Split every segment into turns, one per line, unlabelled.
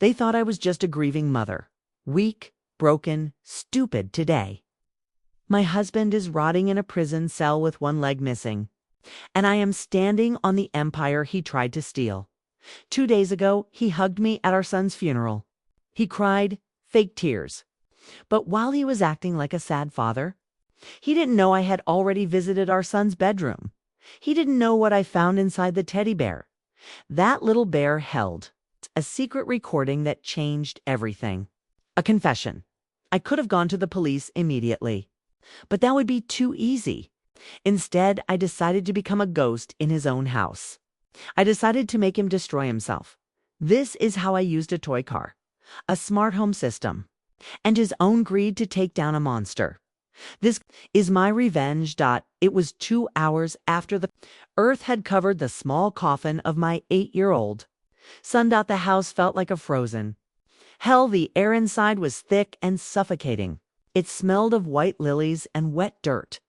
They thought I was just a grieving mother. Weak, broken, stupid today. My husband is rotting in a prison cell with one leg missing. And I am standing on the empire he tried to steal. 2 days ago, he hugged me at our son's funeral. He cried, fake tears. But while he was acting like a sad father, he didn't know I had already visited our son's bedroom. He didn't know what I found inside the teddy bear. That little bear held a secret recording that changed everything. A confession. I could have gone to the police immediately. But that would be too easy. Instead, I decided to become a ghost in his own house. I decided to make him destroy himself. This is how I used a toy car, a smart home system, and his own greed to take down a monster. This is my revenge. It was 2 hours after the earth had covered the small coffin of my 8-year-old son. The house felt like a frozen hell. The air inside was thick and suffocating. It smelled of white lilies and wet dirt.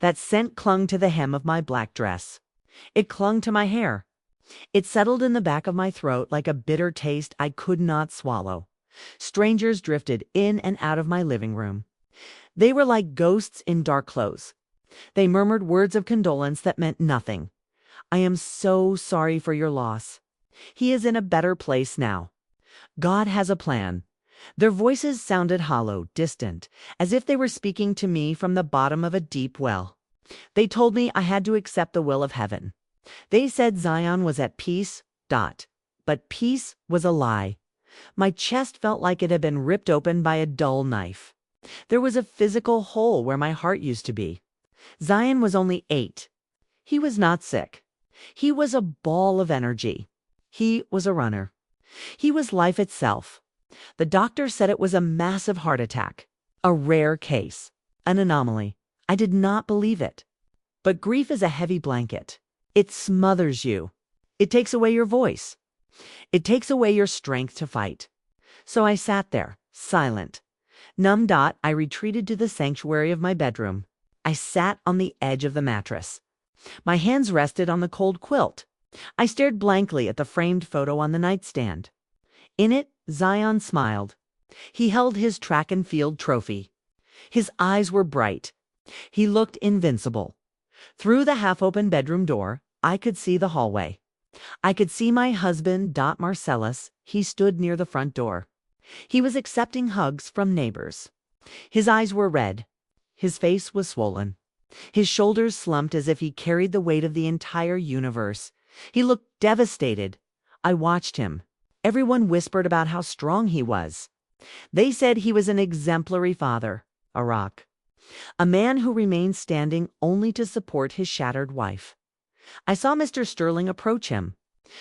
That scent clung to the hem of my black dress. It clung to my hair. It settled in the back of my throat like a bitter taste I could not swallow. Strangers drifted in and out of my living room. They were like ghosts in dark clothes. They murmured words of condolence that meant nothing. I am so sorry for your loss. He is in a better place now. God has a plan. Their voices sounded hollow, distant, as if they were speaking to me from the bottom of a deep well. They told me I had to accept the will of heaven. They said Zion was at peace. But peace was a lie. My chest felt like it had been ripped open by a dull knife. There was a physical hole where my heart used to be. Zion was only 8. He was not sick. He was a ball of energy. He was a runner. He was life itself. The doctor said it was a massive heart attack, a rare case, an anomaly. I did not believe it. But grief is a heavy blanket. It smothers you. It takes away your voice. It takes away your strength to fight. So I sat there, silent. Numb. I retreated to the sanctuary of my bedroom. I sat on the edge of the mattress. My hands rested on the cold quilt. I stared blankly at the framed photo on the nightstand. In it, Zion smiled. He held his track and field trophy. His eyes were bright. He looked invincible. Through the half-open bedroom door, I could see the hallway. I could see my husband, Marcellus. He stood near the front door. He was accepting hugs from neighbors. His eyes were red. His face was swollen. His shoulders slumped as if he carried the weight of the entire universe. He looked devastated. I watched him. Everyone whispered about how strong he was. They said he was an exemplary father, a rock, a man who remained standing only to support his shattered wife. I saw Mr. Sterling approach him.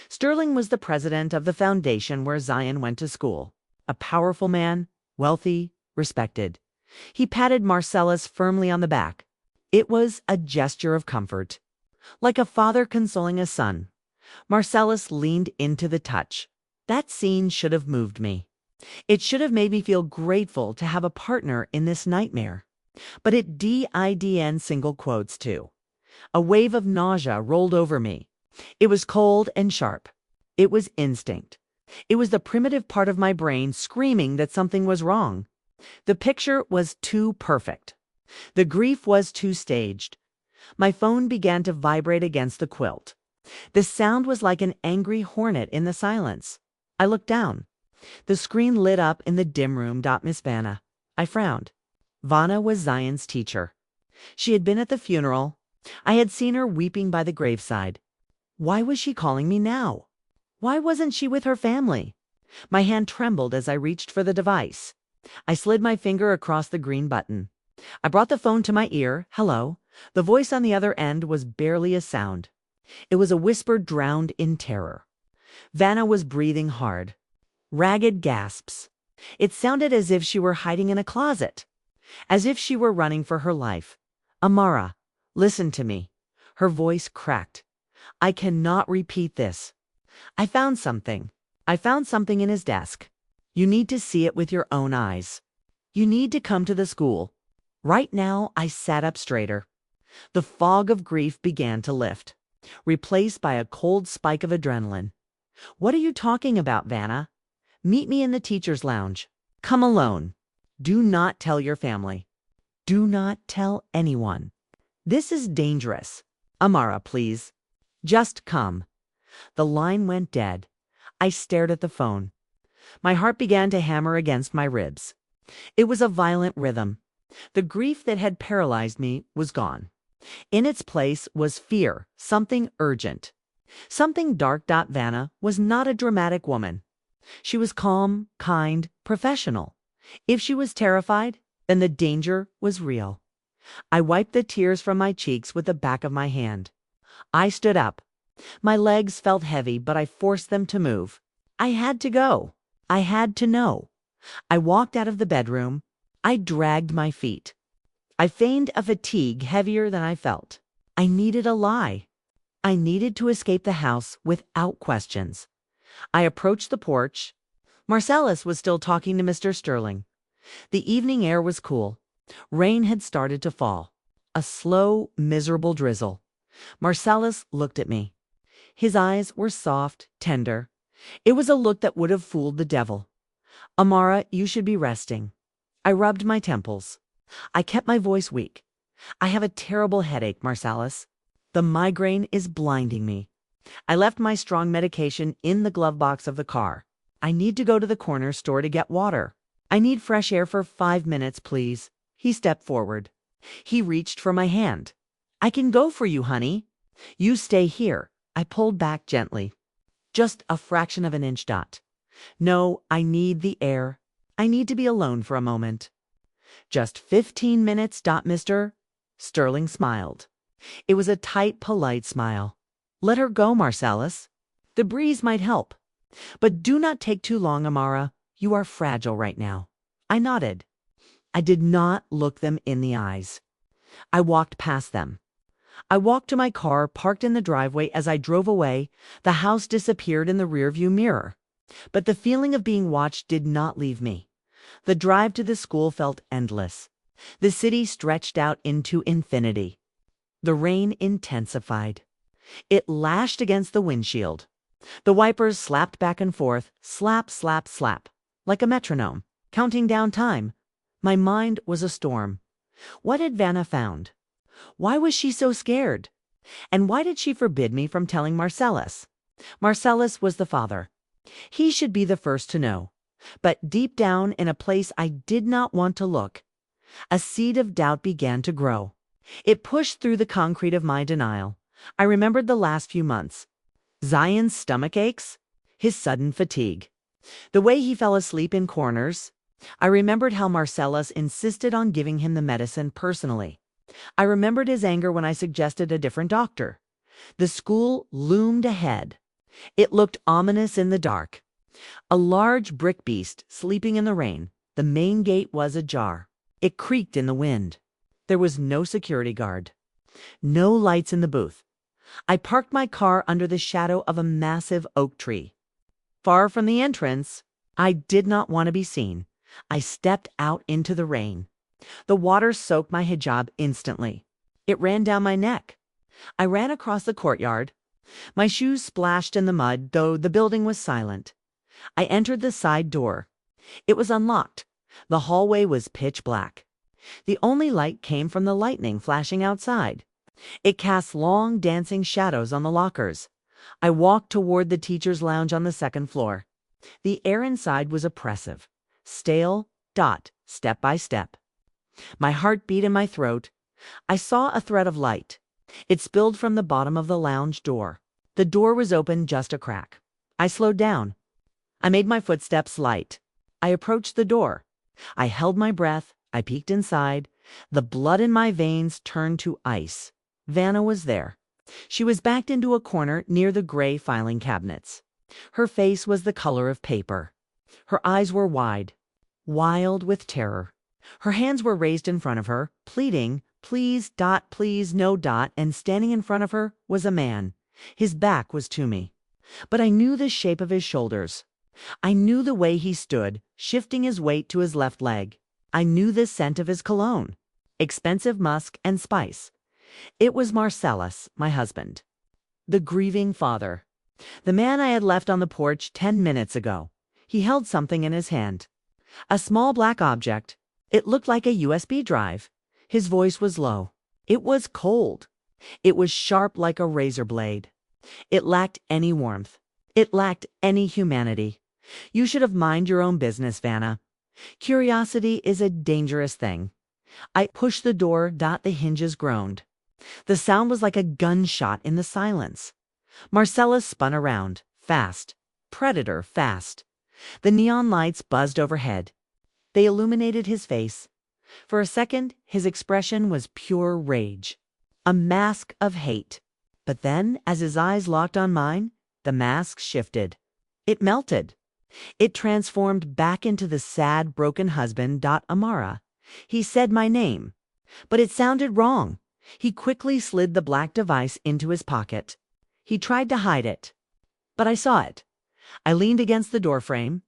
Sterling was the president of the foundation where Zion went to school, a powerful man, wealthy, respected. He patted Marcellus firmly on the back. It was a gesture of comfort, like a father consoling a son. Marcellus leaned into the touch. That scene should have moved me. It should have made me feel grateful to have a partner in this nightmare. But it did single quotes too. A wave of nausea rolled over me. It was cold and sharp. It was instinct. It was the primitive part of my brain screaming that something was wrong. The picture was too perfect. The grief was too staged. My phone began to vibrate against the quilt. The sound was like an angry hornet in the silence. I looked down. The screen lit up in the dim room. Miss Vanna. I frowned. Vanna was Zion's teacher. She had been at the funeral. I had seen her weeping by the graveside. Why was she calling me now? Why wasn't she with her family? My hand trembled as I reached for the device. I slid my finger across the green button. I brought the phone to my ear. Hello. The voice on the other end was barely a sound. It was a whisper drowned in terror. Vanna was breathing hard. Ragged gasps. It sounded as if she were hiding in a closet. As if she were running for her life. Amara, listen to me. Her voice cracked. I cannot repeat this. I found something. I found something in his desk. You need to see it with your own eyes. You need to come to the school. Right now, I sat up straighter. The fog of grief began to lift, replaced by a cold spike of adrenaline. What are you talking about, Vanna? Meet me in the teacher's lounge. Come alone. Do not tell your family. Do not tell anyone. This is dangerous. Amara, please. Just come." The line went dead. I stared at the phone. My heart began to hammer against my ribs. It was a violent rhythm. The grief that had paralyzed me was gone. In its place was fear, something urgent. Something dark. Vanna was not a dramatic woman. She was calm, kind, professional. If she was terrified, then the danger was real. I wiped the tears from my cheeks with the back of my hand. I stood up. My legs felt heavy, but I forced them to move. I had to go. I had to know. I walked out of the bedroom. I dragged my feet. I feigned a fatigue heavier than I felt. I needed a lie. I needed to escape the house without questions. I approached the porch. Marcellus was still talking to Mr. Sterling. The evening air was cool. Rain had started to fall. A slow, miserable drizzle. Marcellus looked at me. His eyes were soft, tender. It was a look that would have fooled the devil. "Amara, you should be resting." I rubbed my temples. I kept my voice weak. "I have a terrible headache, Marcellus. The migraine is blinding me. I left my strong medication in the glove box of the car. I need to go to the corner store to get water. I need fresh air for 5 minutes, please." He stepped forward. He reached for my hand. "I can go for you, honey. You stay here." I pulled back gently. Just a fraction of an inch. "No, I need the air. I need to be alone for a moment." "Just 15 minutes. Mr. Sterling smiled. It was a tight, polite smile. "Let her go, Marcellus. The breeze might help. But do not take too long, Amara. You are fragile right now." I nodded. I did not look them in the eyes. I walked past them. I walked to my car, parked in the driveway. As I drove away, the house disappeared in the rearview mirror. But the feeling of being watched did not leave me. The drive to the school felt endless. The city stretched out into infinity. The rain intensified. It lashed against the windshield. The wipers slapped back and forth, slap, slap, slap, like a metronome, counting down time. My mind was a storm. What had Vanna found? Why was she so scared? And why did she forbid me from telling Marcellus? Marcellus was the father. He should be the first to know. But deep down, in a place I did not want to look, a seed of doubt began to grow. It pushed through the concrete of my denial. I remembered the last few months. Zion's stomach aches, his sudden fatigue, the way he fell asleep in corners. I remembered how Marcellus insisted on giving him the medicine personally. I remembered his anger when I suggested a different doctor. The school loomed ahead. It looked ominous in the dark. A large brick beast sleeping in the rain. The main gate was ajar. It creaked in the wind. There was no security guard. No lights in the booth. I parked my car under the shadow of a massive oak tree. Far from the entrance, I did not want to be seen. I stepped out into the rain. The water soaked my hijab instantly. It ran down my neck. I ran across the courtyard. My shoes splashed in the mud, though the building was silent. I entered the side door. It was unlocked. The hallway was pitch black. The only light came from the lightning flashing outside. It cast long, dancing shadows on the lockers. I walked toward the teacher's lounge on the second floor. The air inside was oppressive. Stale, step by step. My heart beat in my throat. I saw a thread of light. It spilled from the bottom of the lounge door. The door was open just a crack. I slowed down. I made my footsteps light. I approached the door. I held my breath. I peeked inside. The blood in my veins turned to ice. Vanna was there. She was backed into a corner near the gray filing cabinets. Her face was the color of paper. Her eyes were wide, wild with terror. Her hands were raised in front of her, pleading, please, please, no, and standing in front of her was a man. His back was to me. But I knew the shape of his shoulders. I knew the way he stood, shifting his weight to his left leg. I knew the scent of his cologne, expensive musk and spice. It was Marcellus, my husband, the grieving father, the man I had left on the porch 10 minutes ago. He held something in his hand. A small black object. It looked like a USB drive. His voice was low. It was cold. It was sharp like a razor blade. It lacked any warmth. It lacked any humanity. You should have mind your own business, Vanna. Curiosity is a dangerous thing. I pushed the door. The hinges groaned. The sound was like a gunshot in the silence. Marcellus spun around, fast. Predator fast. The neon lights buzzed overhead. They illuminated his face. For a second, his expression was pure rage. A mask of hate. But then, as his eyes locked on mine, the mask shifted. It melted. It transformed back into the sad, broken husband. Amara. He said my name. But it sounded wrong. He quickly slid the black device into his pocket. He tried to hide it. But I saw it. I leaned against the doorframe.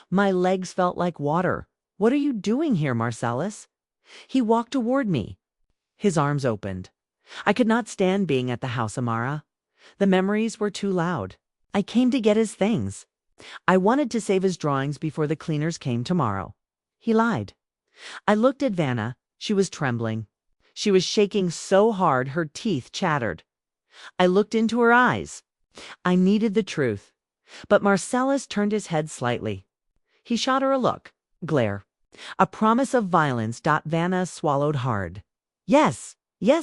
My legs felt like water. What are you doing here, Marcellus? He walked toward me. His arms opened. I could not stand being at the house, Amara. The memories were too loud. I came to get his things. I wanted to save his drawings before the cleaners came tomorrow. He lied. I looked at Vanna. She was trembling. She was shaking so hard her teeth chattered. I looked into her eyes. I needed the truth. But Marcellus turned his head slightly. He shot her a look. Glare. A promise of violence. Vanna swallowed hard. Yes,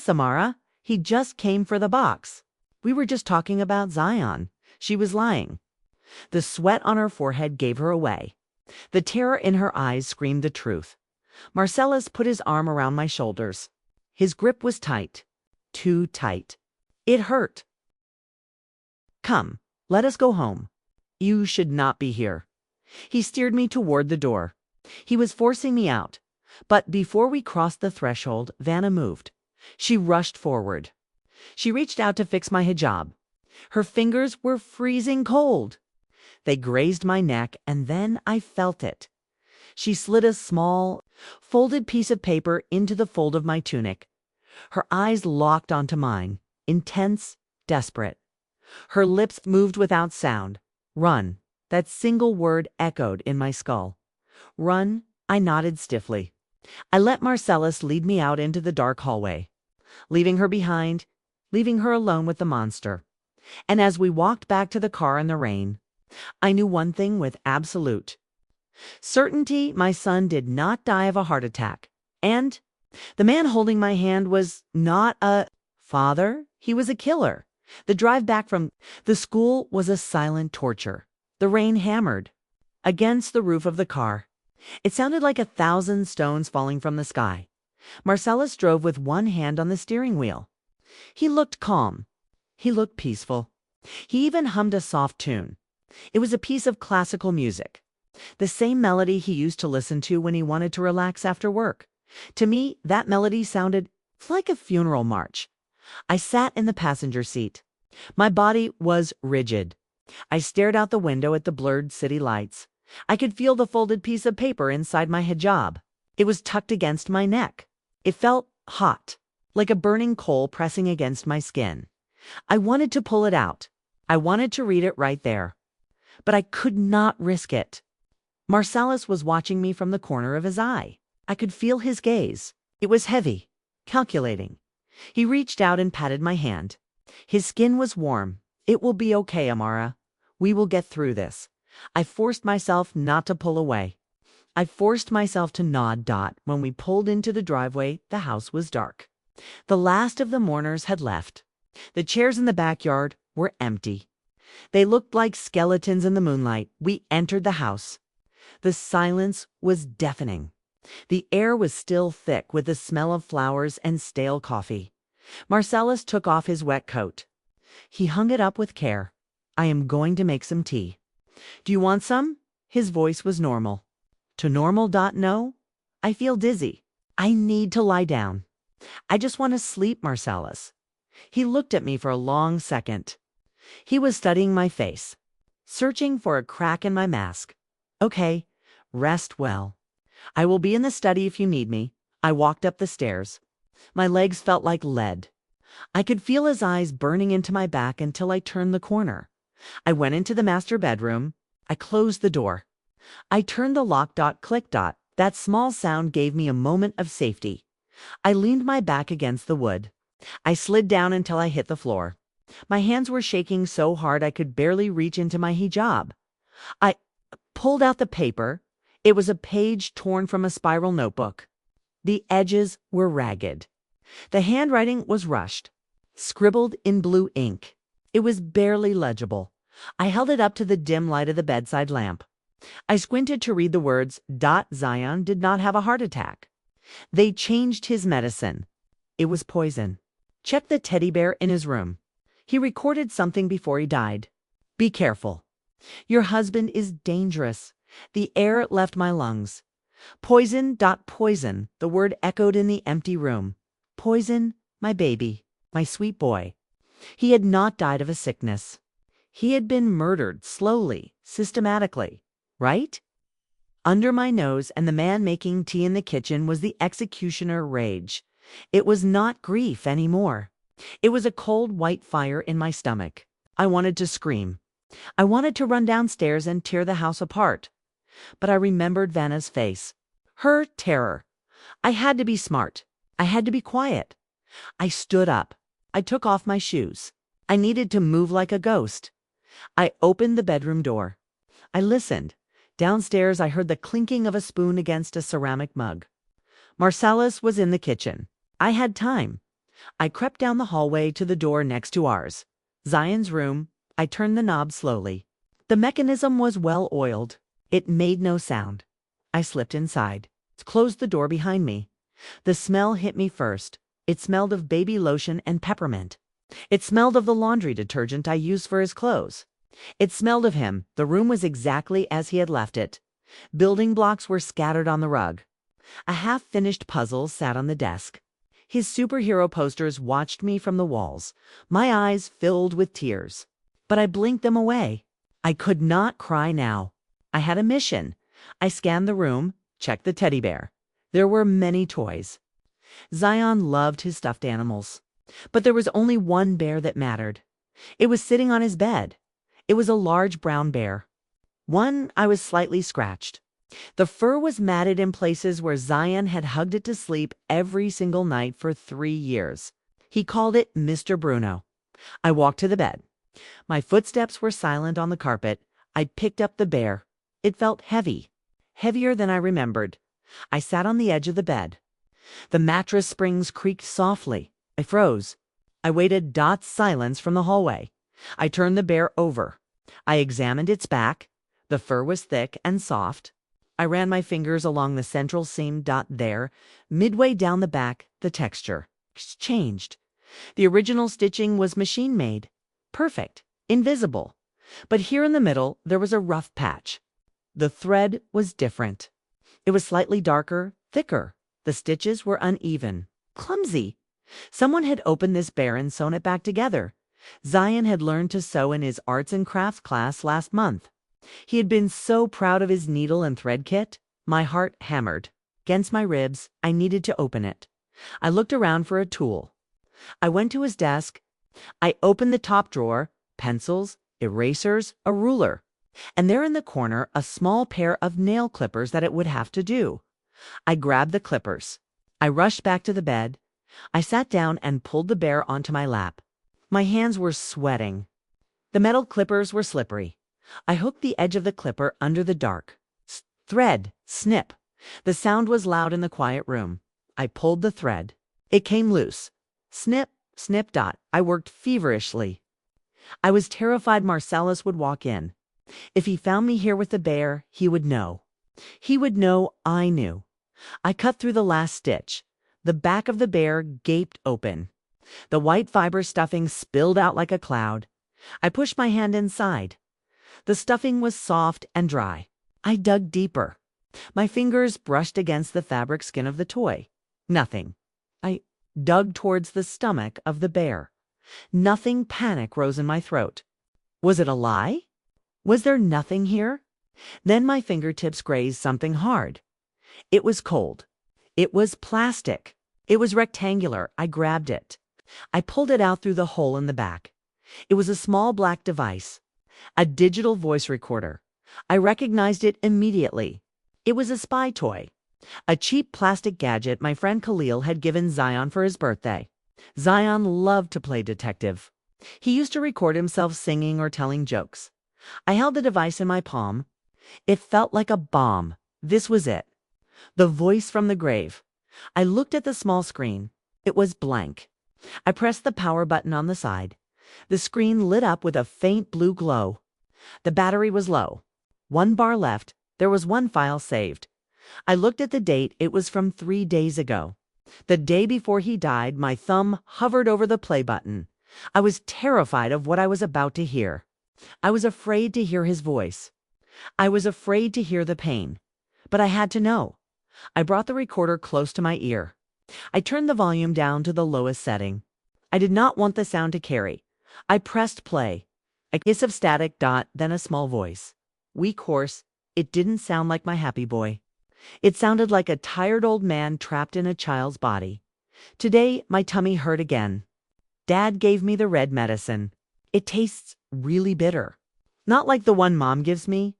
Amara. He just came for the box. We were just talking about Zion. She was lying. The sweat on her forehead gave her away. The terror in her eyes screamed the truth. Marcellus put his arm around my shoulders. His grip was tight. Too tight. It hurt. Come, let us go home. You should not be here. He steered me toward the door. He was forcing me out. But before we crossed the threshold, Vanna moved. She rushed forward. She reached out to fix my hijab. Her fingers were freezing cold. They grazed my neck, and then I felt it. She slid a small, folded piece of paper into the fold of my tunic. Her eyes locked onto mine, intense, desperate. Her lips moved without sound. Run. That single word echoed in my skull. Run. I nodded stiffly. I let Marcellus lead me out into the dark hallway, leaving her behind, leaving her alone with the monster. And as we walked back to the car in the rain, I knew one thing with absolute certainty: my son did not die of a heart attack. And the man holding my hand was not a father. He was a killer. The drive back from the school was a silent torture. The rain hammered against the roof of the car. It sounded like 1,000 stones falling from the sky. Marcellus drove with one hand on the steering wheel. He looked calm. He looked peaceful. He even hummed a soft tune. It was a piece of classical music, the same melody he used to listen to when he wanted to relax after work. To me, that melody sounded like a funeral march. I sat in the passenger seat. My body was rigid. I stared out the window at the blurred city lights. I could feel the folded piece of paper inside my hijab. It was tucked against my neck. It felt hot, like a burning coal pressing against my skin. I wanted to pull it out. I wanted to read it right there. But I could not risk it. Marcellus was watching me from the corner of his eye. I could feel his gaze. It was heavy, calculating. He reached out and patted my hand. His skin was warm. It will be okay, Amara. We will get through this. I forced myself not to pull away. I forced myself to nod. When we pulled into the driveway, the house was dark. The last of the mourners had left. The chairs in the backyard were empty. They looked like skeletons in the moonlight. We entered the house. The silence was deafening. The air was still thick with the smell of flowers and stale coffee. Marcellus took off his wet coat. He hung it up with care. I am going to make some tea. Do you want some? His voice was normal. To normal. No. I feel dizzy. I need to lie down. I just want to sleep, Marcellus. He looked at me for a long second. He was studying my face, searching for a crack in my mask. Okay, rest well. I will be in the study if you need me. I walked up the stairs. My legs felt like lead. I could feel his eyes burning into my back until I turned the corner. I went into the master bedroom. I closed the door. I turned the lock. Click. That small sound gave me a moment of safety. I leaned my back against the wood. I slid down until I hit the floor. My hands were shaking so hard I could barely reach into my hijab. I pulled out the paper. It was a page torn from a spiral notebook. The edges were ragged. The handwriting was rushed, scribbled in blue ink. It was barely legible. I held it up to the dim light of the bedside lamp. I squinted to read the words, Zion did not have a heart attack. They changed his medicine. It was poison. Check the teddy bear in his room. He recorded something before he died. Be careful. Your husband is dangerous. The air left my lungs. Poison. Poison. The word echoed in the empty room. Poison, my baby, my sweet boy. He had not died of a sickness. He had been murdered slowly, systematically, right? Under my nose and the man making tea in the kitchen was the executioner rage. It was not grief anymore. It was a cold white fire in my stomach. I wanted to scream. I wanted to run downstairs and tear the house apart. But I remembered Vanna's face. Her terror. I had to be smart. I had to be quiet. I stood up. I took off my shoes. I needed to move like a ghost. I opened the bedroom door. I listened. Downstairs I heard the clinking of a spoon against a ceramic mug. Marcellus was in the kitchen. I had time. I crept down the hallway to the door next to ours. Zion's room. I turned the knob slowly. The mechanism was well oiled. It made no sound. I slipped inside, closed the door behind me. The smell hit me first. It smelled of baby lotion and peppermint. It smelled of the laundry detergent I used for his clothes. It smelled of him. The room was exactly as he had left it. Building blocks were scattered on the rug. A half-finished puzzle sat on the desk. His superhero posters watched me from the walls. My eyes filled with tears. But I blinked them away. I could not cry now. I had a mission. I scanned the room, checked the teddy bear. There were many toys. Zion loved his stuffed animals. But there was only one bear that mattered. It was sitting on his bed. It was a large brown bear. One I was slightly scratched. The fur was matted in places where Zion had hugged it to sleep every single night for 3 years. He called it Mr. Bruno. I walked to the bed. My footsteps were silent on the carpet. I picked up the bear. It felt heavy, heavier than I remembered. I sat on the edge of the bed. The mattress springs creaked softly. I froze. I waited. Silence from the hallway. I turned the bear over. I examined its back. The fur was thick and soft. I ran my fingers along the central seam. There, midway down the back, the texture changed. The original stitching was machine-made. Perfect. Invisible. But here in the middle, there was a rough patch. The thread was different. It was slightly darker, thicker. The stitches were uneven, clumsy. Someone had opened this bear and sewn it back together. Zion had learned to sew in his arts and crafts class last month. He had been so proud of his needle and thread kit. My heart hammered. Against my ribs, I needed to open it. I looked around for a tool. I went to his desk. I opened the top drawer, pencils, erasers, a ruler. And there in the corner, a small pair of nail clippers that it would have to do. I grabbed the clippers. I rushed back to the bed. I sat down and pulled the bear onto my lap. My hands were sweating. The metal clippers were slippery. I hooked the edge of the clipper under the dark. Thread, snip. The sound was loud in the quiet room. I pulled the thread. It came loose. Snip, snip. I worked feverishly. I was terrified Marcellus would walk in. If he found me here with the bear, he would know. He would know I knew. I cut through the last stitch. The back of the bear gaped open. The white fiber stuffing spilled out like a cloud. I pushed my hand inside. The stuffing was soft and dry. I dug deeper. My fingers brushed against the fabric skin of the toy. Nothing. I dug towards the stomach of the bear. Nothing. Panic rose in my throat. Was it a lie? Was there nothing here? Then my fingertips grazed something hard. It was cold. It was plastic. It was rectangular. I grabbed it. I pulled it out through the hole in the back. It was a small black device. A digital voice recorder. I recognized it immediately. It was a spy toy, a cheap plastic gadget my friend Khalil had given Zion for his birthday. Zion loved to play detective. He used to record himself singing or telling jokes. I held the device in my palm. It felt like a bomb. This was it. The voice from the grave. I looked at the small screen. It was blank. I pressed the power button on the side. The screen lit up with a faint blue glow. The battery was low. 1 bar left. There was 1 file saved. I looked at the date. It was from 3 days ago. The day before he died, my thumb hovered over the play button. I was terrified of what I was about to hear. I was afraid to hear his voice. I was afraid to hear the pain. But I had to know. I brought the recorder close to my ear. I turned the volume down to the lowest setting. I did not want the sound to carry. I pressed play. A hiss of static, then a small voice. Weak, hoarse. It didn't sound like my happy boy. It sounded like a tired old man trapped in a child's body. Today, my tummy hurt again. Dad gave me the red medicine. It tastes really bitter. Not like the one Mom gives me.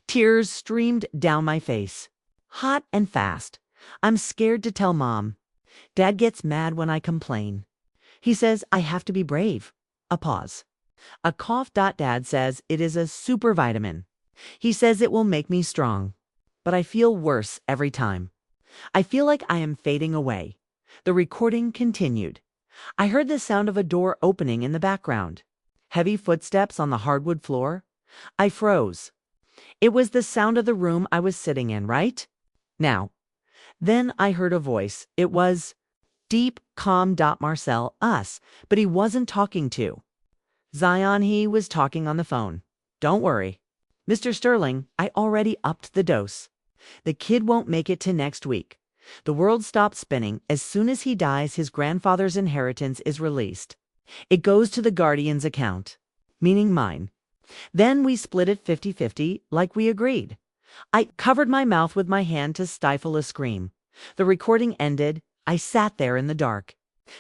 Tears streamed down my face. Hot and fast. I'm scared to tell Mom. Dad gets mad when I complain. He says I have to be brave. A pause. A cough. Dad says it is a super vitamin. He says it will make me strong. But I feel worse every time. I feel like I am fading away. The recording continued. I heard the sound of a door opening in the background. Heavy footsteps on the hardwood floor. I froze. It was the sound of the room I was sitting in, right? Now. Then I heard a voice. It was deep, calm. Marcel, us, but he wasn't talking to Zion. He was talking on the phone. Don't worry. Mr. Sterling, I already upped the dose. The kid won't make it to next week. The world stopped spinning. As soon as he dies, his grandfather's inheritance is released. It goes to the guardian's account, meaning mine. Then we split it 50-50, like we agreed. I covered my mouth with my hand to stifle a scream. The recording ended. I sat there in the dark.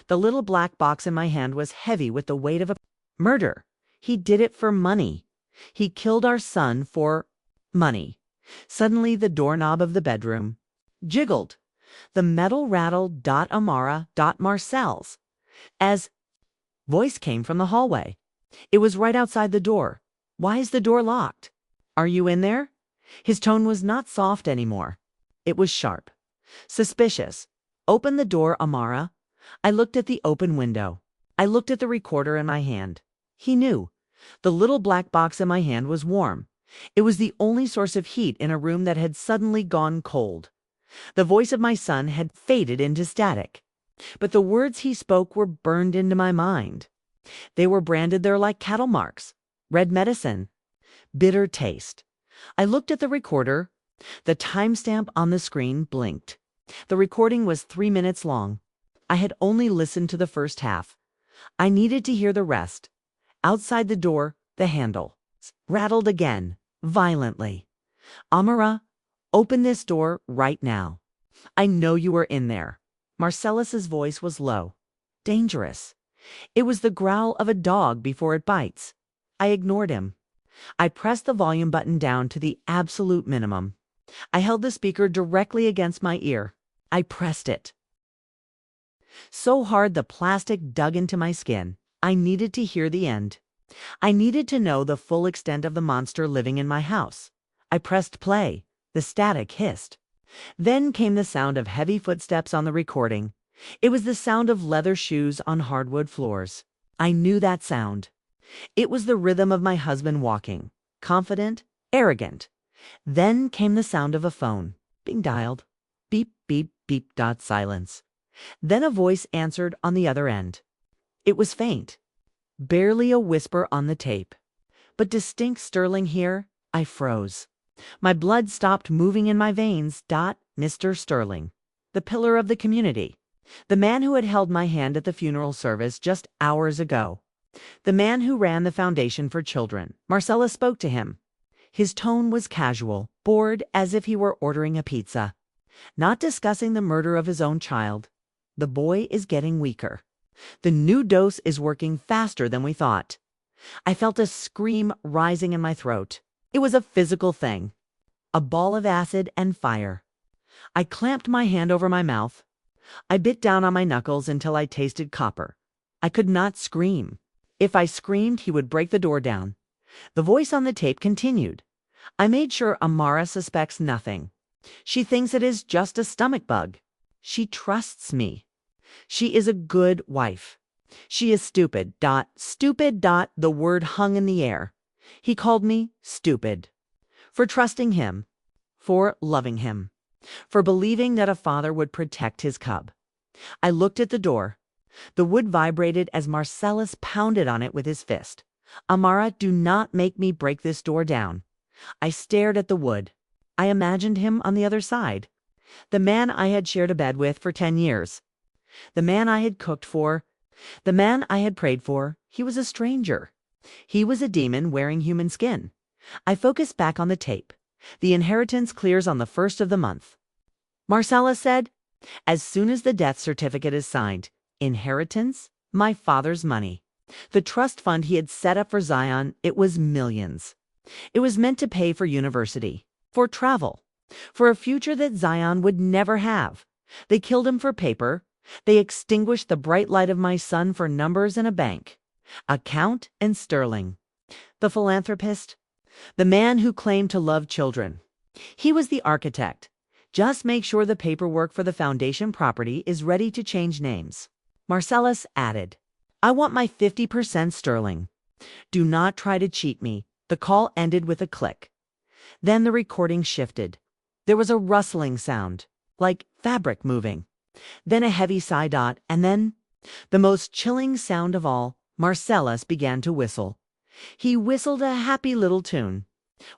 The little black box in my hand was heavy with the weight of a murder. He did it for money. He killed our son for money. Suddenly, the doorknob of the bedroom jiggled. The metal rattled. Amara. Marcel's. As voice came from the hallway. It was right outside the door. Why is the door locked? Are you in there? His tone was not soft anymore. It was sharp. Suspicious. Open the door, Amara. I looked at the open window. I looked at the recorder in my hand. He knew. The little black box in my hand was warm. It was the only source of heat in a room that had suddenly gone cold. The voice of my son had faded into static. But the words he spoke were burned into my mind. They were branded there like cattle marks. Red medicine. Bitter taste. I looked at the recorder. The timestamp on the screen blinked. The recording was 3 minutes long. I had only listened to the first half. I needed to hear the rest. Outside the door, the handle rattled again, violently. Amara, open this door right now. I know you are in there. Marcellus's voice was low. Dangerous. It was the growl of a dog before it bites. I ignored him. I pressed the volume button down to the absolute minimum. I held the speaker directly against my ear. I pressed it so hard the plastic dug into my skin. I needed to hear the end. I needed to know the full extent of the monster living in my house. I pressed play. The static hissed. Then came the sound of heavy footsteps on the recording. It was the sound of leather shoes on hardwood floors. I knew that sound. It was the rhythm of my husband walking, confident, arrogant. Then came the sound of a phone being dialed. Beep, beep, beep. Silence. Then a voice answered on the other end. It was faint, barely a whisper on the tape, but distinct. Sterling here. I froze. My blood stopped moving in my veins. Mr. Sterling, the pillar of the community, the man who had held my hand at the funeral service just hours ago, the man who ran the Foundation for Children. Marcella spoke to him. His tone was casual, bored, as if he were ordering a pizza, not discussing the murder of his own child. The boy is getting weaker. The new dose is working faster than we thought. I felt a scream rising in my throat. It was a physical thing, a ball of acid and fire. I clamped my hand over my mouth. I bit down on my knuckles until I tasted copper. I could not scream. If I screamed, he would break the door down. The voice on the tape continued. I made sure Amara suspects nothing. She thinks it is just a stomach bug. She trusts me. She is a good wife. She is stupid. Stupid. The word hung in the air. He called me stupid. For trusting him. For loving him. For believing that a father would protect his cub. I looked at the door. The wood vibrated as Marcellus pounded on it with his fist. Amara, do not make me break this door down. I stared at the wood. I imagined him on the other side. The man I had shared a bed with for 10 years. The man I had cooked for. The man I had prayed for. He was a stranger. He was a demon wearing human skin. I focused back on the tape. The inheritance clears on the 1st of the month. Marcellus said, as soon as the death certificate is signed, inheritance, my father's money. The trust fund he had set up for Zion, it was millions. It was meant to pay for university, for travel, for a future that Zion would never have. They killed him for paper. They extinguished the bright light of my son for numbers in a bank. Account and sterling. The philanthropist. The man who claimed to love children. He was the architect. Just make sure the paperwork for the foundation property is ready to change names. Marcellus added, I want my 50% sterling. Do not try to cheat me. The call ended with a click. Then the recording shifted. There was a rustling sound, like fabric moving. Then a heavy sigh. And then, the most chilling sound of all, Marcellus began to whistle. He whistled a happy little tune.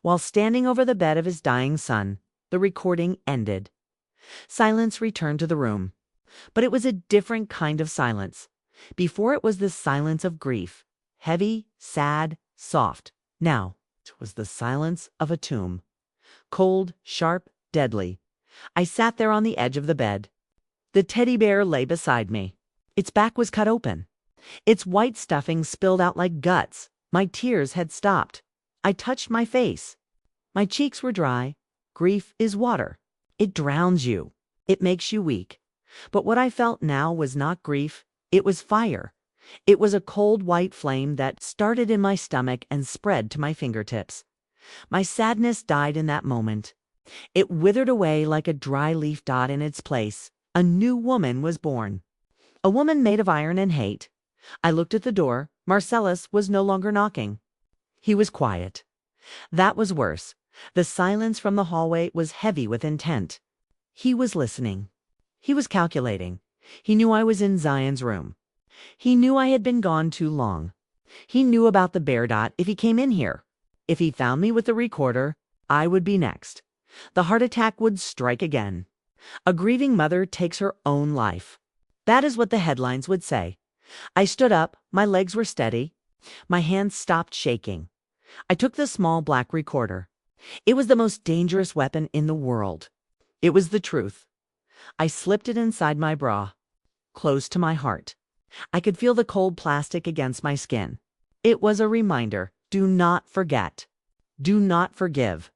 While standing over the bed of his dying son, the recording ended. Silence returned to the room. But it was a different kind of silence. Before it was the silence of grief, heavy, sad, soft. Now it was the silence of a tomb. Cold, sharp, deadly. I sat there on the edge of the bed. The teddy bear lay beside me. Its back was cut open. Its white stuffing spilled out like guts. My tears had stopped. I touched my face. My cheeks were dry. Grief is water. It drowns you. It makes you weak. But what I felt now was not grief. It was fire. It was a cold white flame that started in my stomach and spread to my fingertips. My sadness died in that moment. It withered away like a dry leaf. In its place, a new woman was born. A woman made of iron and hate. I looked at the door. Marcellus was no longer knocking. He was quiet. That was worse. The silence from the hallway was heavy with intent. He was listening. He was calculating. He knew I was in Zion's room. He knew I had been gone too long. He knew about the bear. If he came in here, if he found me with the recorder, I would be next. The heart attack would strike again. A grieving mother takes her own life. That is what the headlines would say. I stood up. My legs were steady. My hands stopped shaking. I took the small black recorder. It was the most dangerous weapon in the world. It was the truth. I slipped it inside my bra, close to my heart. I could feel the cold plastic against my skin. It was a reminder. Do not forget. Do not forgive.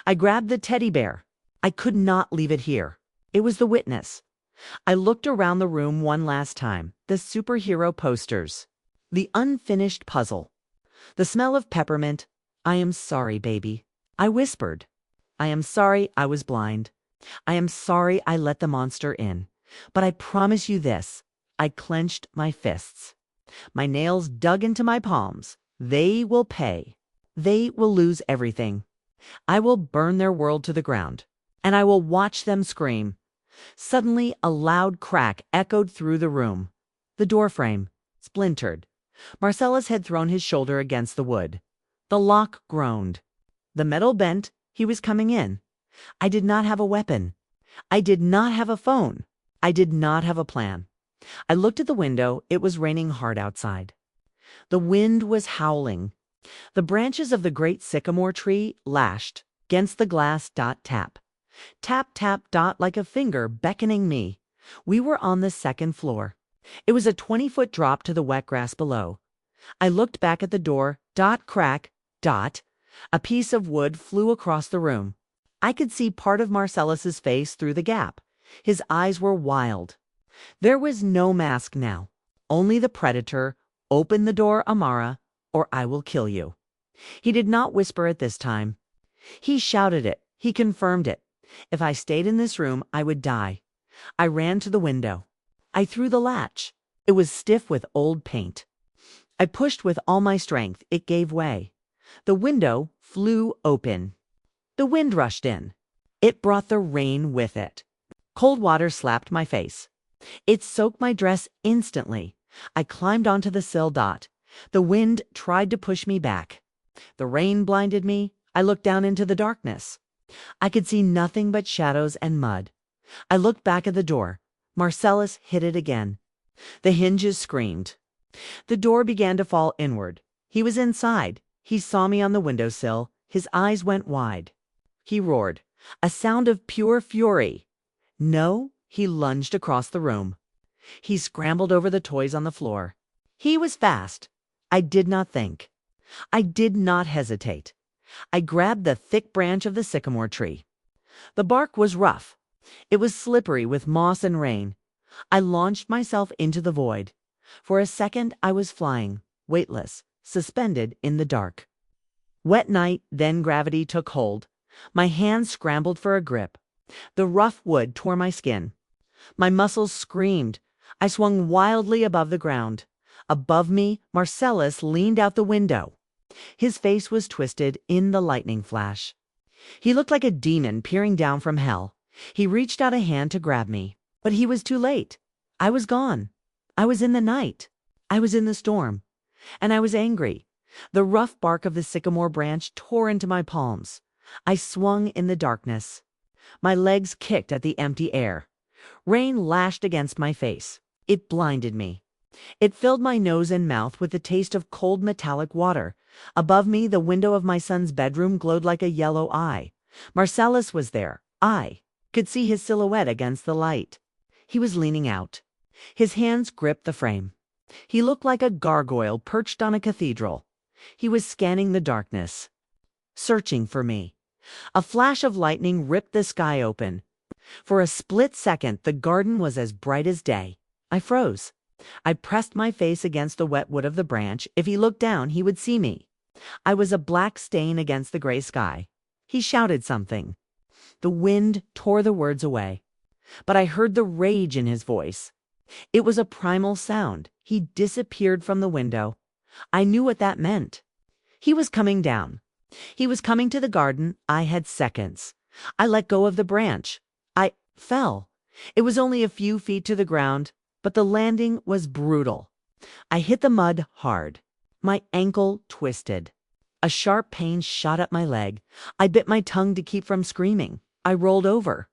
I grabbed the teddy bear. I could not leave it here. It was the witness. I looked around the room one last time. The superhero posters. The unfinished puzzle. The smell of peppermint. I am sorry, baby. I whispered. I am sorry I was blind. I am sorry I let the monster in. But I promise you this. I clenched my fists. My nails dug into my palms. They will pay. They will lose everything. I will burn their world to the ground. And I will watch them scream. Suddenly, a loud crack echoed through the room. The doorframe splintered. Marcellus had thrown his shoulder against the wood. The lock groaned. The metal bent. He was coming in. I did not have a weapon. I did not have a phone. I did not have a plan. I looked at the window. It was raining hard outside. The wind was howling. The branches of the great sycamore tree lashed against the glass. Tap. Tap, tap, like a finger beckoning me. We were on the 2nd floor. It was a 20-foot drop to the wet grass below. I looked back at the door. Crack. A piece of wood flew across the room. I could see part of Marcellus's face through the gap. His eyes were wild. There was no mask now. Only the predator. Open the door, Amara, or I will kill you. He did not whisper it this time. He shouted it. He confirmed it. If I stayed in this room, I would die. I ran to the window. I threw the latch. It was stiff with old paint. I pushed with all my strength. It gave way. The window flew open. The wind rushed in. It brought the rain with it. Cold water slapped my face. It soaked my dress instantly. I climbed onto the sill. The wind tried to push me back. The rain blinded me. I looked down into the darkness. I could see nothing but shadows and mud. I looked back at the door. Marcellus hit it again. The hinges screamed. The door began to fall inward. He was inside. He saw me on the windowsill. His eyes went wide. He roared, a sound of pure fury. No, he lunged across the room. He scrambled over the toys on the floor. He was fast. I did not think. I did not hesitate. I grabbed the thick branch of the sycamore tree. The bark was rough. It was slippery with moss and rain. I launched myself into the void. For a second I was flying, weightless, suspended in the dark. Wet night, then gravity took hold. My hands scrambled for a grip. The rough wood tore my skin. My muscles screamed. I swung wildly above the ground. Above me, Marcellus leaned out the window. His face was twisted in the lightning flash. He looked like a demon peering down from hell. He reached out a hand to grab me, but he was too late. I was gone. I was in the night. I was in the storm. And I was angry. The rough bark of the sycamore branch tore into my palms. I swung in the darkness. My legs kicked at the empty air. Rain lashed against my face. It blinded me. It filled my nose and mouth with the taste of cold metallic water. Above me, the window of my son's bedroom glowed like a yellow eye. Marcellus was there. I could see his silhouette against the light. He was leaning out. His hands gripped the frame. He looked like a gargoyle perched on a cathedral. He was scanning the darkness, searching for me. A flash of lightning ripped the sky open. For a split second, the garden was as bright as day. I froze. I pressed my face against the wet wood of the branch. If he looked down, he would see me. I was a black stain against the gray sky. He shouted something. The wind tore the words away. But I heard the rage in his voice. It was a primal sound. He disappeared from the window. I knew what that meant. He was coming down. He was coming to the garden. I had seconds. I let go of the branch. I fell. It was only a few feet to the ground, but the landing was brutal. I hit the mud hard. My ankle twisted. A sharp pain shot up my leg. I bit my tongue to keep from screaming. I rolled over.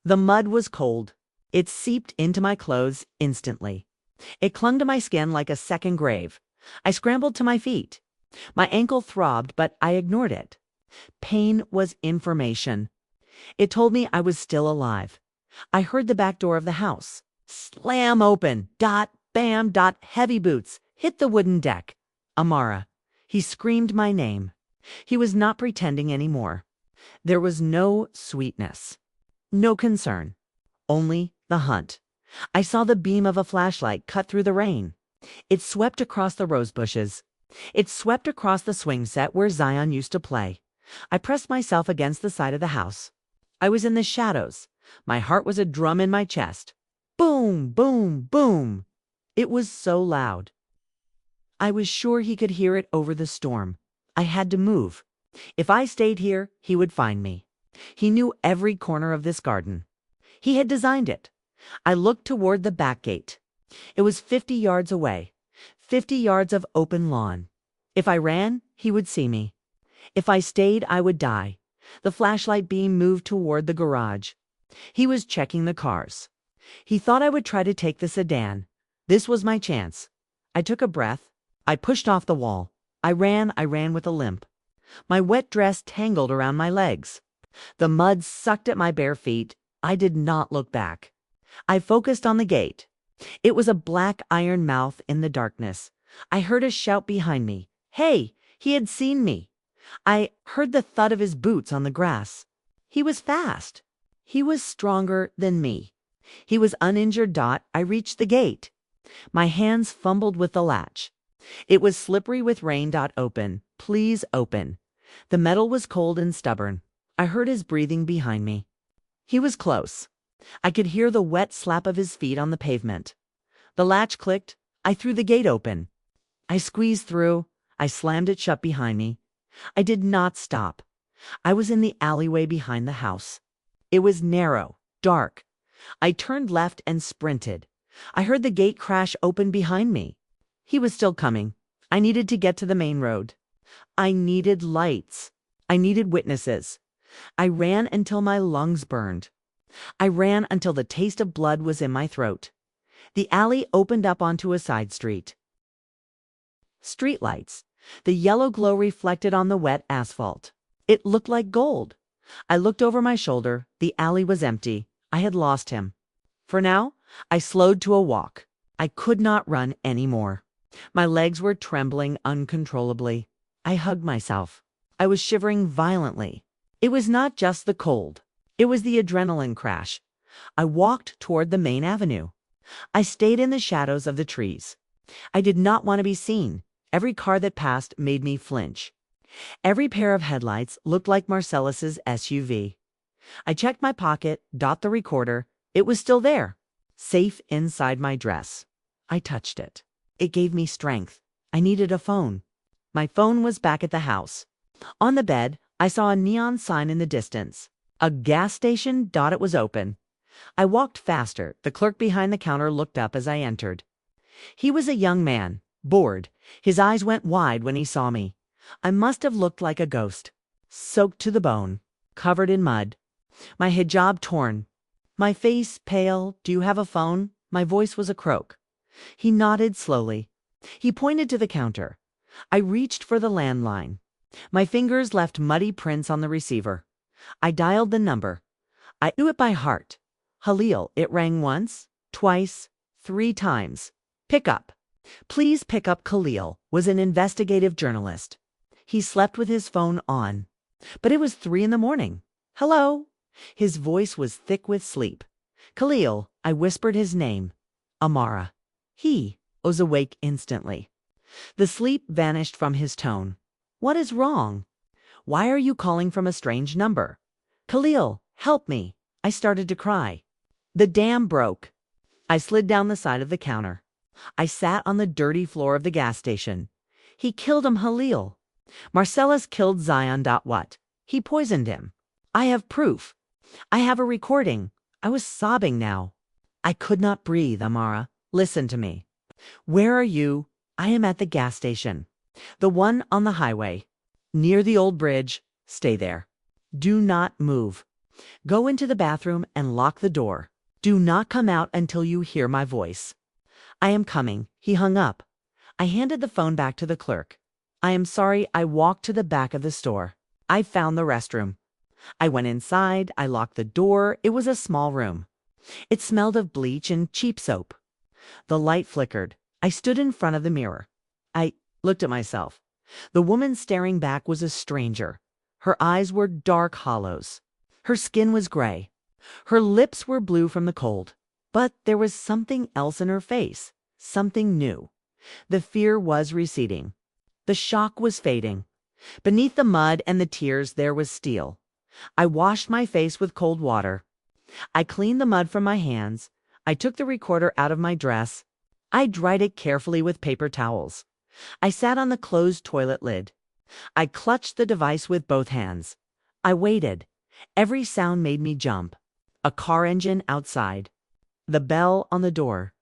The mud was cold. It seeped into my clothes instantly. It clung to my skin like a second grave. I scrambled to my feet. My ankle throbbed, but I ignored it. Pain was information. It told me I was still alive. I heard the back door of the house slam open. Dot, bam, dot, heavy boots hit the wooden deck. Amara. He screamed my name. He was not pretending anymore. There was no sweetness, no concern, only the hunt. I saw the beam of a flashlight cut through the rain. It swept across the rose bushes. It swept across the swing set where Zion used to play. I pressed myself against the side of the house. I was in the shadows. My heart was a drum in my chest. Boom, boom, boom. It was so loud. I was sure he could hear it over the storm. I had to move. If I stayed here, he would find me. He knew every corner of this garden. He had designed it. I looked toward the back gate. It was 50 yards away. 50 yards of open lawn. If I ran, he would see me. If I stayed, I would die. The flashlight beam moved toward the garage. He was checking the cars. He thought I would try to take the sedan. This was my chance. I took a breath. I pushed off the wall. I ran with a limp. My wet dress tangled around my legs. The mud sucked at my bare feet. I did not look back. I focused on the gate. It was a black iron mouth in the darkness. I heard a shout behind me. Hey, he had seen me. I heard the thud of his boots on the grass. He was fast. He was stronger than me. He was uninjured. I reached the gate. My hands fumbled with the latch. It was slippery with rain. Open. Please open. The metal was cold and stubborn. I heard his breathing behind me. He was close. I could hear the wet slap of his feet on the pavement. The latch clicked. I threw the gate open. I squeezed through. I slammed it shut behind me. I did not stop. I was in the alleyway behind the house. It was narrow, dark. I turned left and sprinted. I heard the gate crash open behind me. He was still coming. I needed to get to the main road. I needed lights. I needed witnesses. I ran until my lungs burned. I ran until the taste of blood was in my throat. The alley opened up onto a side street. Streetlights. The yellow glow reflected on the wet asphalt. It looked like gold. I looked over my shoulder. The alley was empty. I had lost him. For now, I slowed to a walk. I could not run anymore. My legs were trembling uncontrollably. I hugged myself. I was shivering violently. It was not just the cold. It was the adrenaline crash. I walked toward the main avenue. I stayed in the shadows of the trees. I did not want to be seen. Every car that passed made me flinch. Every pair of headlights looked like Marcellus's SUV. I checked my pocket, the recorder. It was still there, safe inside my dress. I touched it. It gave me strength. I needed a phone. My phone was back at the house. On the bed, I saw a neon sign in the distance. A gas station. It was open. I walked faster. The clerk behind the counter looked up as I entered. He was a young man, bored. His eyes went wide when he saw me. I must have looked like a ghost, soaked to the bone, covered in mud, my hijab torn, my face pale. Do you have a phone? My voice was a croak. He nodded slowly. He pointed to the counter. I reached for the landline. My fingers left muddy prints on the receiver. I dialed the number. I knew it by heart. Halil. It rang once, twice, 3 times. Pick up. Please pick up. Khalil was an investigative journalist. He slept with his phone on. But it was 3 in the morning. Hello? His voice was thick with sleep. Khalil. I whispered his name. Amara. He was awake instantly. The sleep vanished from his tone. What is wrong? Why are you calling from a strange number? Khalil, help me. I started to cry. The dam broke. I slid down the side of the counter. I sat on the dirty floor of the gas station. He killed him. Halil. Marcellus killed Zion. What? He poisoned him. I have proof. I have a recording. I was sobbing now. I could not breathe. Amara, listen to me. Where are you? I am at the gas station. The one on the highway. Near the old bridge. Stay there. Do not move. Go into the bathroom and lock the door. Do not come out until you hear my voice. I am coming. He hung up. I handed the phone back to the clerk. I am sorry. I walked to the back of the store. I found the restroom. I went inside. I locked the door. It was a small room. It smelled of bleach and cheap soap. The light flickered. I stood in front of the mirror. I looked at myself. The woman staring back was a stranger. Her eyes were dark hollows. Her skin was gray. Her lips were blue from the cold. But there was something else in her face, something new. The fear was receding. The shock was fading. Beneath the mud and the tears there was steel. I washed my face with cold water. I cleaned the mud from my hands. I took the recorder out of my dress. I dried it carefully with paper towels. I sat on the closed toilet lid. I clutched the device with both hands. I waited. Every sound made me jump. A car engine outside. The bell on the door.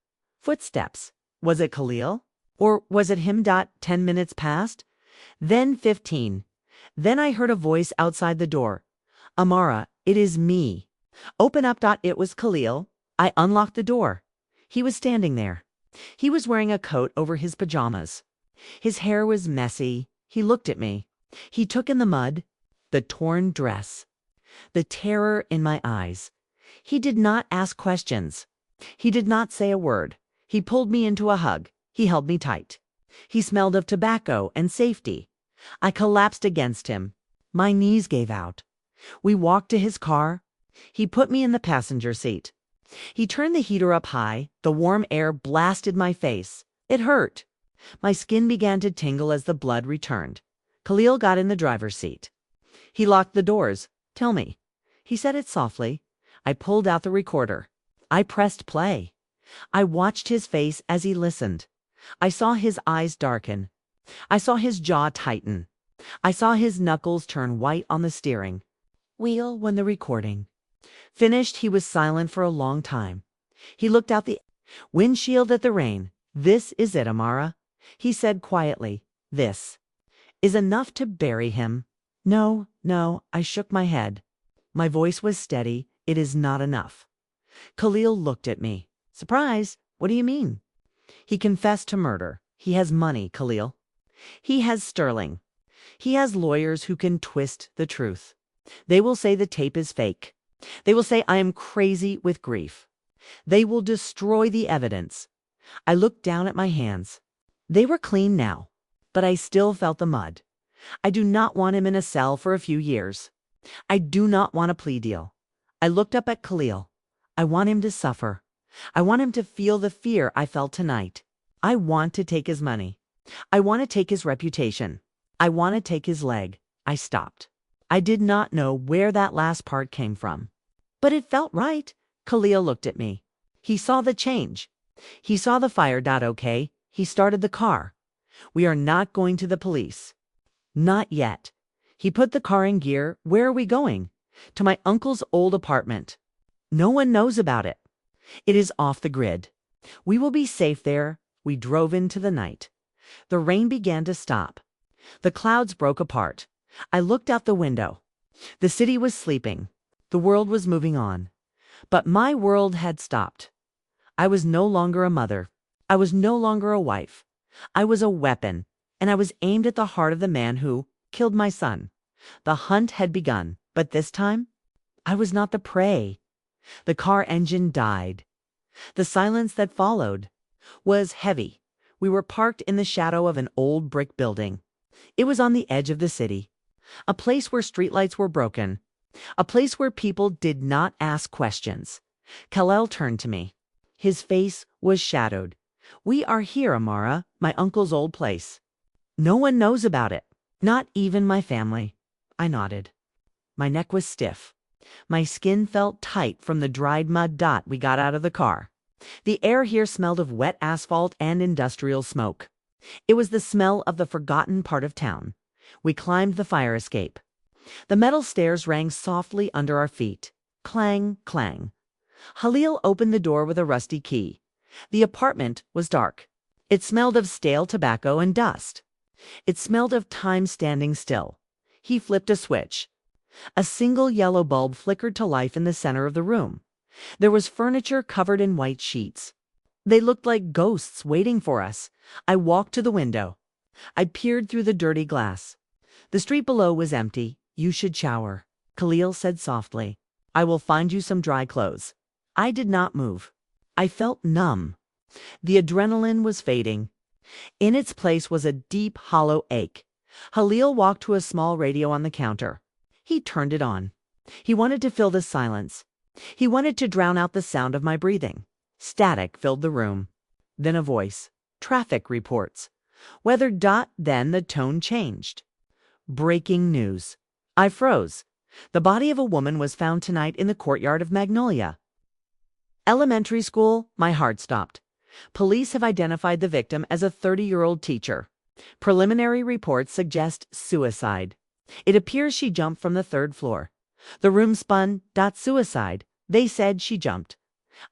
Footsteps. Was it Khalil? Or was it him? 10 minutes passed. Then 15. Then I heard a voice outside the door. Amara, it is me. Open up. It was Khalil. I unlocked the door. He was standing there. He was wearing a coat over his pajamas. His hair was messy. He looked at me. He took in the mud, the torn dress, the terror in my eyes. He did not ask questions. He did not say a word. He pulled me into a hug. He held me tight. He smelled of tobacco and safety. I collapsed against him. My knees gave out. We walked to his car. He put me in the passenger seat. He turned the heater up high. The warm air blasted my face. It hurt. My skin began to tingle as the blood returned. Khalil got in the driver's seat. He locked the doors. "Tell me." He said it softly. I pulled out the recorder. I pressed play. I watched his face as he listened. I saw his eyes darken. I saw his jaw tighten. I saw his knuckles turn white on the steering wheel when the recording finished. He was silent for a long time. He looked out the windshield at the rain. "This is it, Amara," he said quietly. "This is enough to bury him." "No, no," I shook my head. My voice was steady. "It is not enough." Khalil looked at me. "Surprise? What do you mean?" "He confessed to murder. He has money, Khalil. He has sterling. He has lawyers who can twist the truth. They will say the tape is fake. They will say I am crazy with grief. They will destroy the evidence." I looked down at my hands. They were clean now, but I still felt the mud. I do not want him in a cell for a few years. I do not want a plea deal. I looked up at Khalil. I want him to suffer. I want him to feel the fear I felt tonight. I want to take his money. I want to take his reputation. I want to take his leg. I stopped. I did not know where that last part came from. But it felt right. Khalil looked at me. He saw the change. He saw the fire. Okay. He started the car. "We are not going to the police." "Not yet." He put the car in gear. "Where are we going?" "To my uncle's old apartment. No one knows about it. It is off the grid. We will be safe there." We drove into the night. The rain began to stop. The clouds broke apart. I looked out the window. The city was sleeping. The world was moving on. But my world had stopped. I was no longer a mother. I was no longer a wife. I was a weapon, and I was aimed at the heart of the man who killed my son. The hunt had begun, but this time, I was not the prey. The car engine died. The silence that followed was heavy. We were parked in the shadow of an old brick building. It was on the edge of the city, a place where streetlights were broken, a place where people did not ask questions. Khalil turned to me. His face was shadowed. "We are here, Amara, my uncle's old place. No one knows about it, not even my family." I nodded. My neck was stiff. My skin felt tight from the dried mud. We got out of the car. The air here smelled of wet asphalt and industrial smoke. It was the smell of the forgotten part of town. We climbed the fire escape. The metal stairs rang softly under our feet. Clang, clang. Khalil opened the door with a rusty key. The apartment was dark. It smelled of stale tobacco and dust. It smelled of time standing still. He flipped a switch. A single yellow bulb flickered to life in the center of the room. There was furniture covered in white sheets. They looked like ghosts waiting for us. I walked to the window. I peered through the dirty glass. The street below was empty. "You should shower," Khalil said softly. "I will find you some dry clothes." I did not move. I felt numb. The adrenaline was fading. In its place was a deep, hollow ache. Khalil walked to a small radio on the counter. He turned it on. He wanted to fill the silence. He wanted to drown out the sound of my breathing. Static filled the room. Then a voice. "Traffic reports." Weather. Then the tone changed. "Breaking news." I froze. The body of a woman was found tonight in the courtyard of Magnolia Elementary School. My heart stopped. Police have identified the victim as a 30-year-old teacher. Preliminary reports suggest suicide. It appears she jumped from the 3rd floor. The room spun. Suicide. They said she jumped.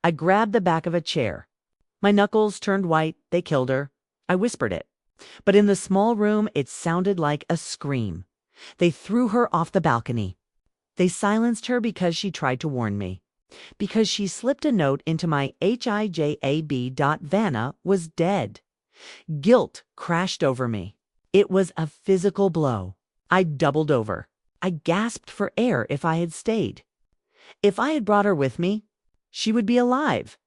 I grabbed the back of a chair. My knuckles turned white. They killed her. I whispered it. But in the small room, it sounded like a scream. They threw her off the balcony. They silenced her because she tried to warn me. Because she slipped a note into my hijab. Vanna was dead. Guilt crashed over me. It was a physical blow. I doubled over. I gasped for air. If I had stayed, if I had brought her with me, she would be alive.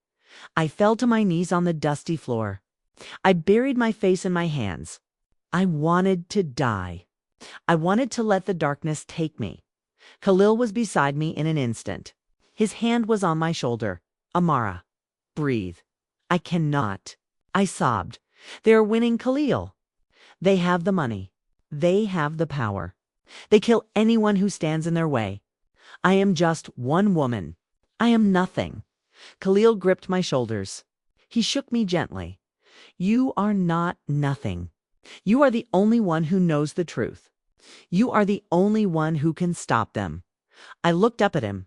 I fell to my knees on the dusty floor. I buried my face in my hands. I wanted to die. I wanted to let the darkness take me. Khalil was beside me in an instant. His hand was on my shoulder. Amara, breathe. I cannot. I sobbed. They are winning Khalil. They have the money. They have the power. They kill anyone who stands in their way. I am just one woman. I am nothing. Khalil gripped my shoulders. He shook me gently. You are not nothing. You are the only one who knows the truth. You are the only one who can stop them. I looked up at him.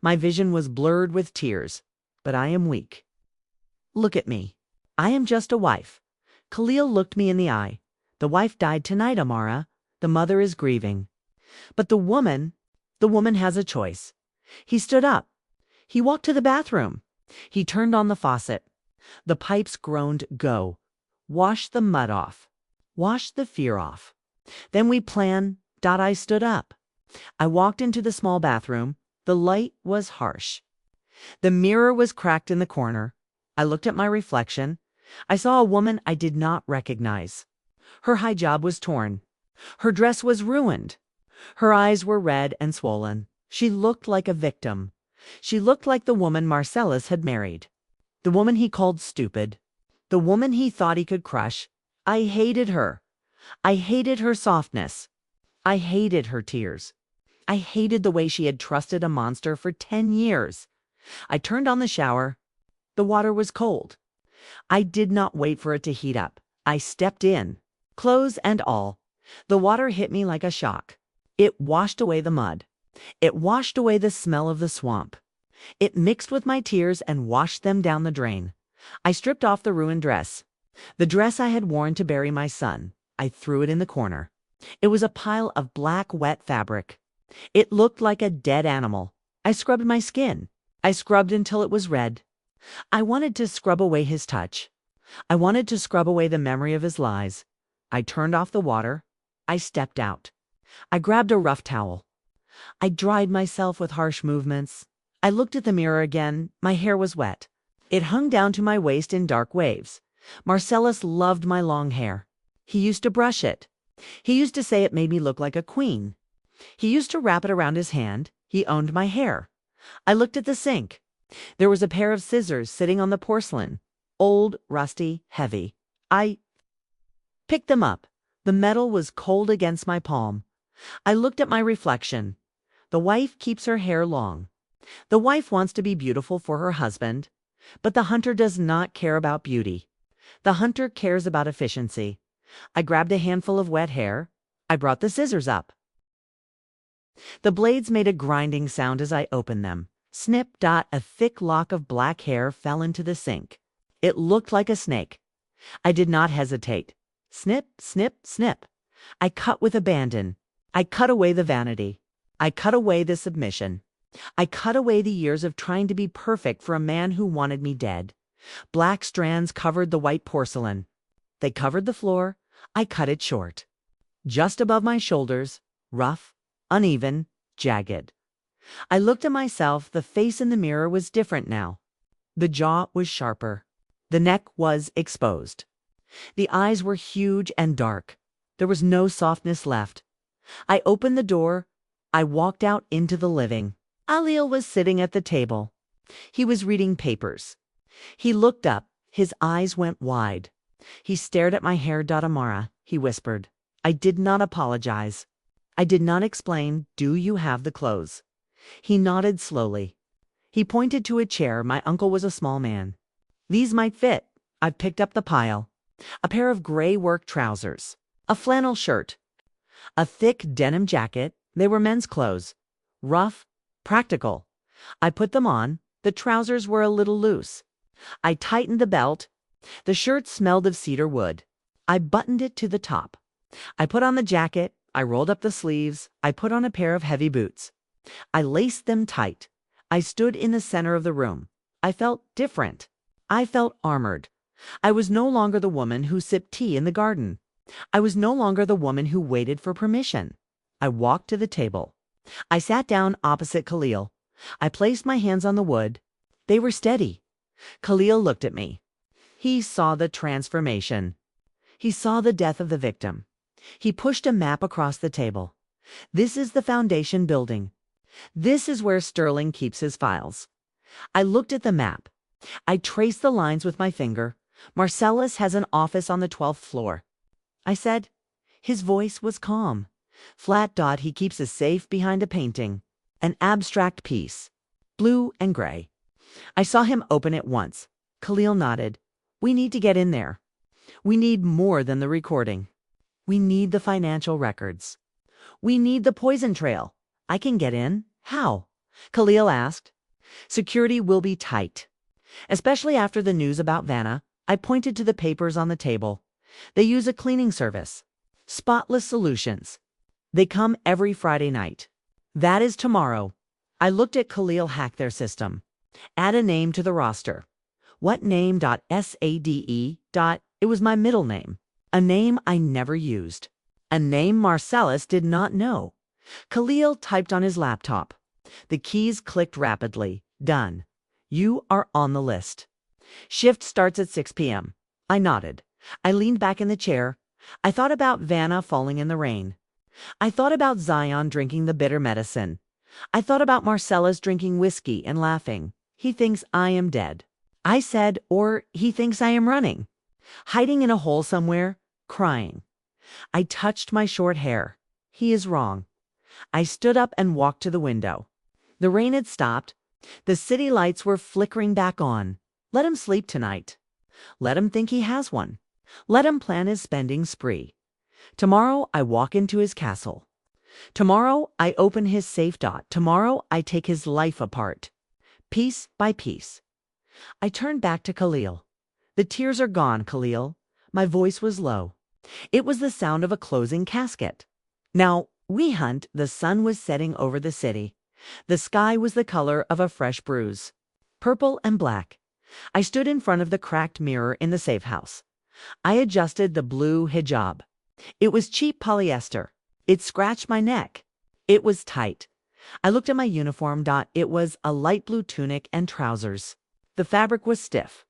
My vision was blurred with tears, but I am weak. Look at me. I am just a wife. Khalil looked me in the eye. The wife died tonight, Amara. The mother is grieving. But the woman has a choice. He stood up. He walked to the bathroom. He turned on the faucet. The pipes groaned, go. Wash the mud off. Wash the fear off. Then we plan. I stood up. I walked into the small bathroom. The light was harsh. The mirror was cracked in the corner. I looked at my reflection. I saw a woman I did not recognize. Her hijab was torn. Her dress was ruined. Her eyes were red and swollen. She looked like a victim. She looked like the woman Marcellus had married. The woman he called stupid. The woman he thought he could crush. I hated her. I hated her softness. I hated her tears. I hated the way she had trusted a monster for 10 years. I turned on the shower. The water was cold. I did not wait for it to heat up. I stepped in, clothes and all. The water hit me like a shock. It washed away the mud. It washed away the smell of the swamp. It mixed with my tears and washed them down the drain. I stripped off the ruined dress. The dress I had worn to bury my son. I threw it in the corner. It was a pile of black, wet fabric. It looked like a dead animal. I scrubbed my skin. I scrubbed until it was red. I wanted to scrub away his touch. I wanted to scrub away the memory of his lies. I turned off the water. I stepped out. I grabbed a rough towel. I dried myself with harsh movements. I looked at the mirror again. My hair was wet. It hung down to my waist in dark waves. Marcellus loved my long hair. He used to brush it. He used to say it made me look like a queen. He used to wrap it around his hand. He owned my hair. I looked at the sink. There was a pair of scissors sitting on the porcelain. Old, rusty, heavy. I picked them up. The metal was cold against my palm. I looked at my reflection. The wife keeps her hair long. The wife wants to be beautiful for her husband. But the hunter does not care about beauty. The hunter cares about efficiency. I grabbed a handful of wet hair. I brought the scissors up. The blades made a grinding sound as I opened them. Snip, dot, a thick lock of black hair fell into the sink. It looked like a snake. I did not hesitate. Snip, snip, snip. I cut with abandon. I cut away the vanity. I cut away the submission. I cut away the years of trying to be perfect for a man who wanted me dead. Black strands covered the white porcelain. They covered the floor. I cut it short. Just above my shoulders, rough, uneven, jagged. I looked at myself. The face in the mirror was different now. The jaw was sharper. The neck was exposed. The eyes were huge and dark. There was no softness left. I opened the door. I walked out into the living. Alil was sitting at the table. He was reading papers. He looked up. His eyes went wide. He stared at my hair. Amara, he whispered. I did not apologize. I did not explain. Do you have the clothes? He nodded slowly. He pointed to a chair. My uncle was a small man. These might fit. I picked up the pile. A pair of gray work trousers. A flannel shirt. A thick denim jacket. They were men's clothes. Rough, practical. I put them on. The trousers were a little loose. I tightened the belt. The shirt smelled of cedar wood. I buttoned it to the top. I put on the jacket. I rolled up the sleeves. I put on a pair of heavy boots. I laced them tight. I stood in the center of the room. I felt different. I felt armored. I was no longer the woman who sipped tea in the garden. I was no longer the woman who waited for permission. I walked to the table. I sat down opposite Khalil. I placed my hands on the wood. They were steady. Khalil looked at me. He saw the transformation. He saw the death of the victim. He pushed a map across the table. This is the foundation building. This is where Sterling keeps his files. I looked at the map. I traced the lines with my finger. Marcellus has an office on the 12th floor. I said. His voice was calm. Flat dot, he keeps a safe behind a painting. An abstract piece. Blue and gray. I saw him open it once. Khalil nodded. We need to get in there. We need more than the recording. We need the financial records. We need the poison trail. I can get in. How? Khalil asked. Security will be tight. Especially after the news about Vanna, I pointed to the papers on the table. They use a cleaning service. Spotless Solutions. They come every Friday night. That is tomorrow. I looked at Khalil hack their system. Add a name to the roster. What name? SADE. It was my middle name. A name I never used. A name Marcellus did not know. Khalil typed on his laptop. The keys clicked rapidly. Done. You are on the list. Shift starts at 6 p.m. I nodded. I leaned back in the chair. I thought about Vanna falling in the rain. I thought about Zion drinking the bitter medicine. I thought about Marcellus drinking whiskey and laughing. He thinks I am dead. I said, or he thinks I am running. Hiding in a hole somewhere, crying. I touched my short hair. He is wrong. I stood up and walked to the window. The rain had stopped. The city lights were flickering back on. Let him sleep tonight. Let him think he has one. Let him plan his spending spree. Tomorrow I walk into his castle. Tomorrow I open his safe. Tomorrow I take his life apart. Piece by piece. I turned back to Khalil. The tears are gone, Khalil. My voice was low. It was the sound of a closing casket. Now, we hunt. The sun was setting over the city. The sky was the color of a fresh bruise. Purple and black. I stood in front of the cracked mirror in the safe house. I adjusted the blue hijab. It was cheap polyester. It scratched my neck. It was tight. I looked at my uniform. It was a light blue tunic and trousers. The fabric was stiff.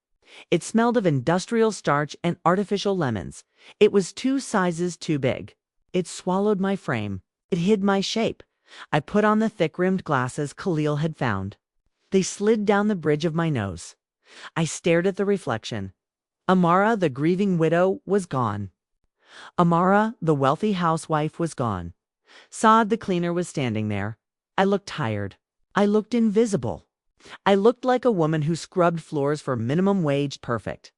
It smelled of industrial starch and artificial lemons. It was 2 sizes too big. It swallowed my frame. It hid my shape. I put on the thick-rimmed glasses Khalil had found. They slid down the bridge of my nose. I stared at the reflection. Amara, the grieving widow, was gone. Amara, the wealthy housewife, was gone. Saad, the cleaner, was standing there. I looked tired. I looked invisible. I looked like a woman who scrubbed floors for minimum wage. Perfect.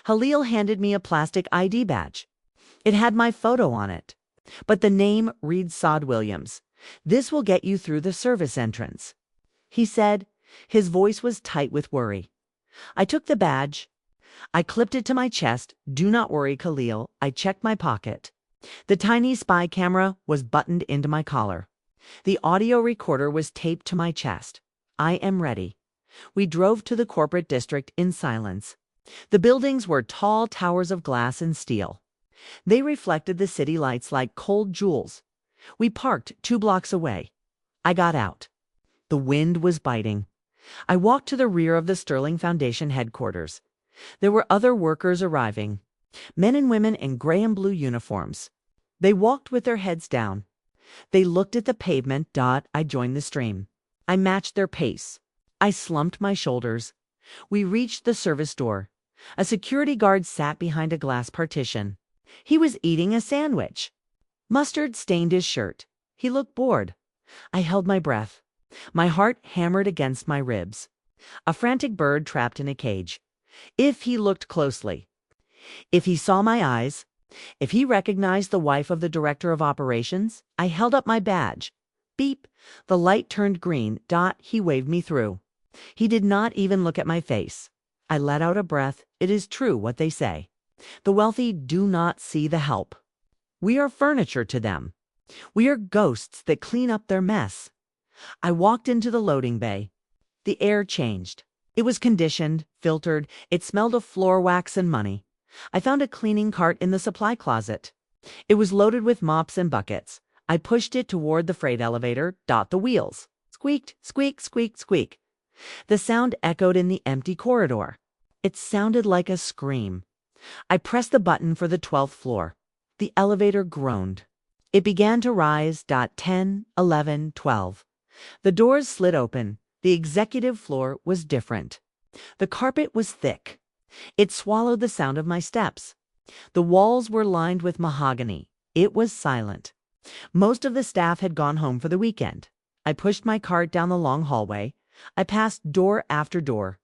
Khalil handed me a plastic ID badge. It had my photo on it. But the name reads Saad Williams. This will get you through the service entrance. He said. His voice was tight with worry. I took the badge. I clipped it to my chest. Do not worry, Khalil. I checked my pocket. The tiny spy camera was buttoned into my collar. The audio recorder was taped to my chest. I am ready. We drove to the corporate district in silence. The buildings were tall towers of glass and steel. They reflected the city lights like cold jewels. We parked 2 blocks away. I got out. The wind was biting. I walked to the rear of the Sterling Foundation headquarters. There were other workers arriving, men and women in gray and blue uniforms. They walked with their heads down. They looked at the pavement. I joined the stream. I matched their pace. I slumped my shoulders. We reached the service door. A security guard sat behind a glass partition. He was eating a sandwich. Mustard stained his shirt. He looked bored. I held my breath. My heart hammered against my ribs. A frantic bird trapped in a cage. If he looked closely, if he saw my eyes, if he recognized the wife of the director of operations, I held up my badge. Beep. The light turned green. He waved me through. He did not even look at my face. I let out a breath. It is true what they say. The wealthy do not see the help. We are furniture to them. We are ghosts that clean up their mess. I walked into the loading bay. The air changed. It was conditioned, filtered. It smelled of floor wax and money. I found a cleaning cart in the supply closet. It was loaded with mops and buckets. I pushed it toward the freight elevator. The wheels squeaked, squeak, squeak, squeak. The sound echoed in the empty corridor. It sounded like a scream. I pressed the button for the 12th floor. The elevator groaned. It began to rise. 10, 11, 12. The doors slid open. The executive floor was different. The carpet was thick. It swallowed the sound of my steps. The walls were lined with mahogany. It was silent. Most of the staff had gone home for the weekend. I pushed my cart down the long hallway. I passed door after door.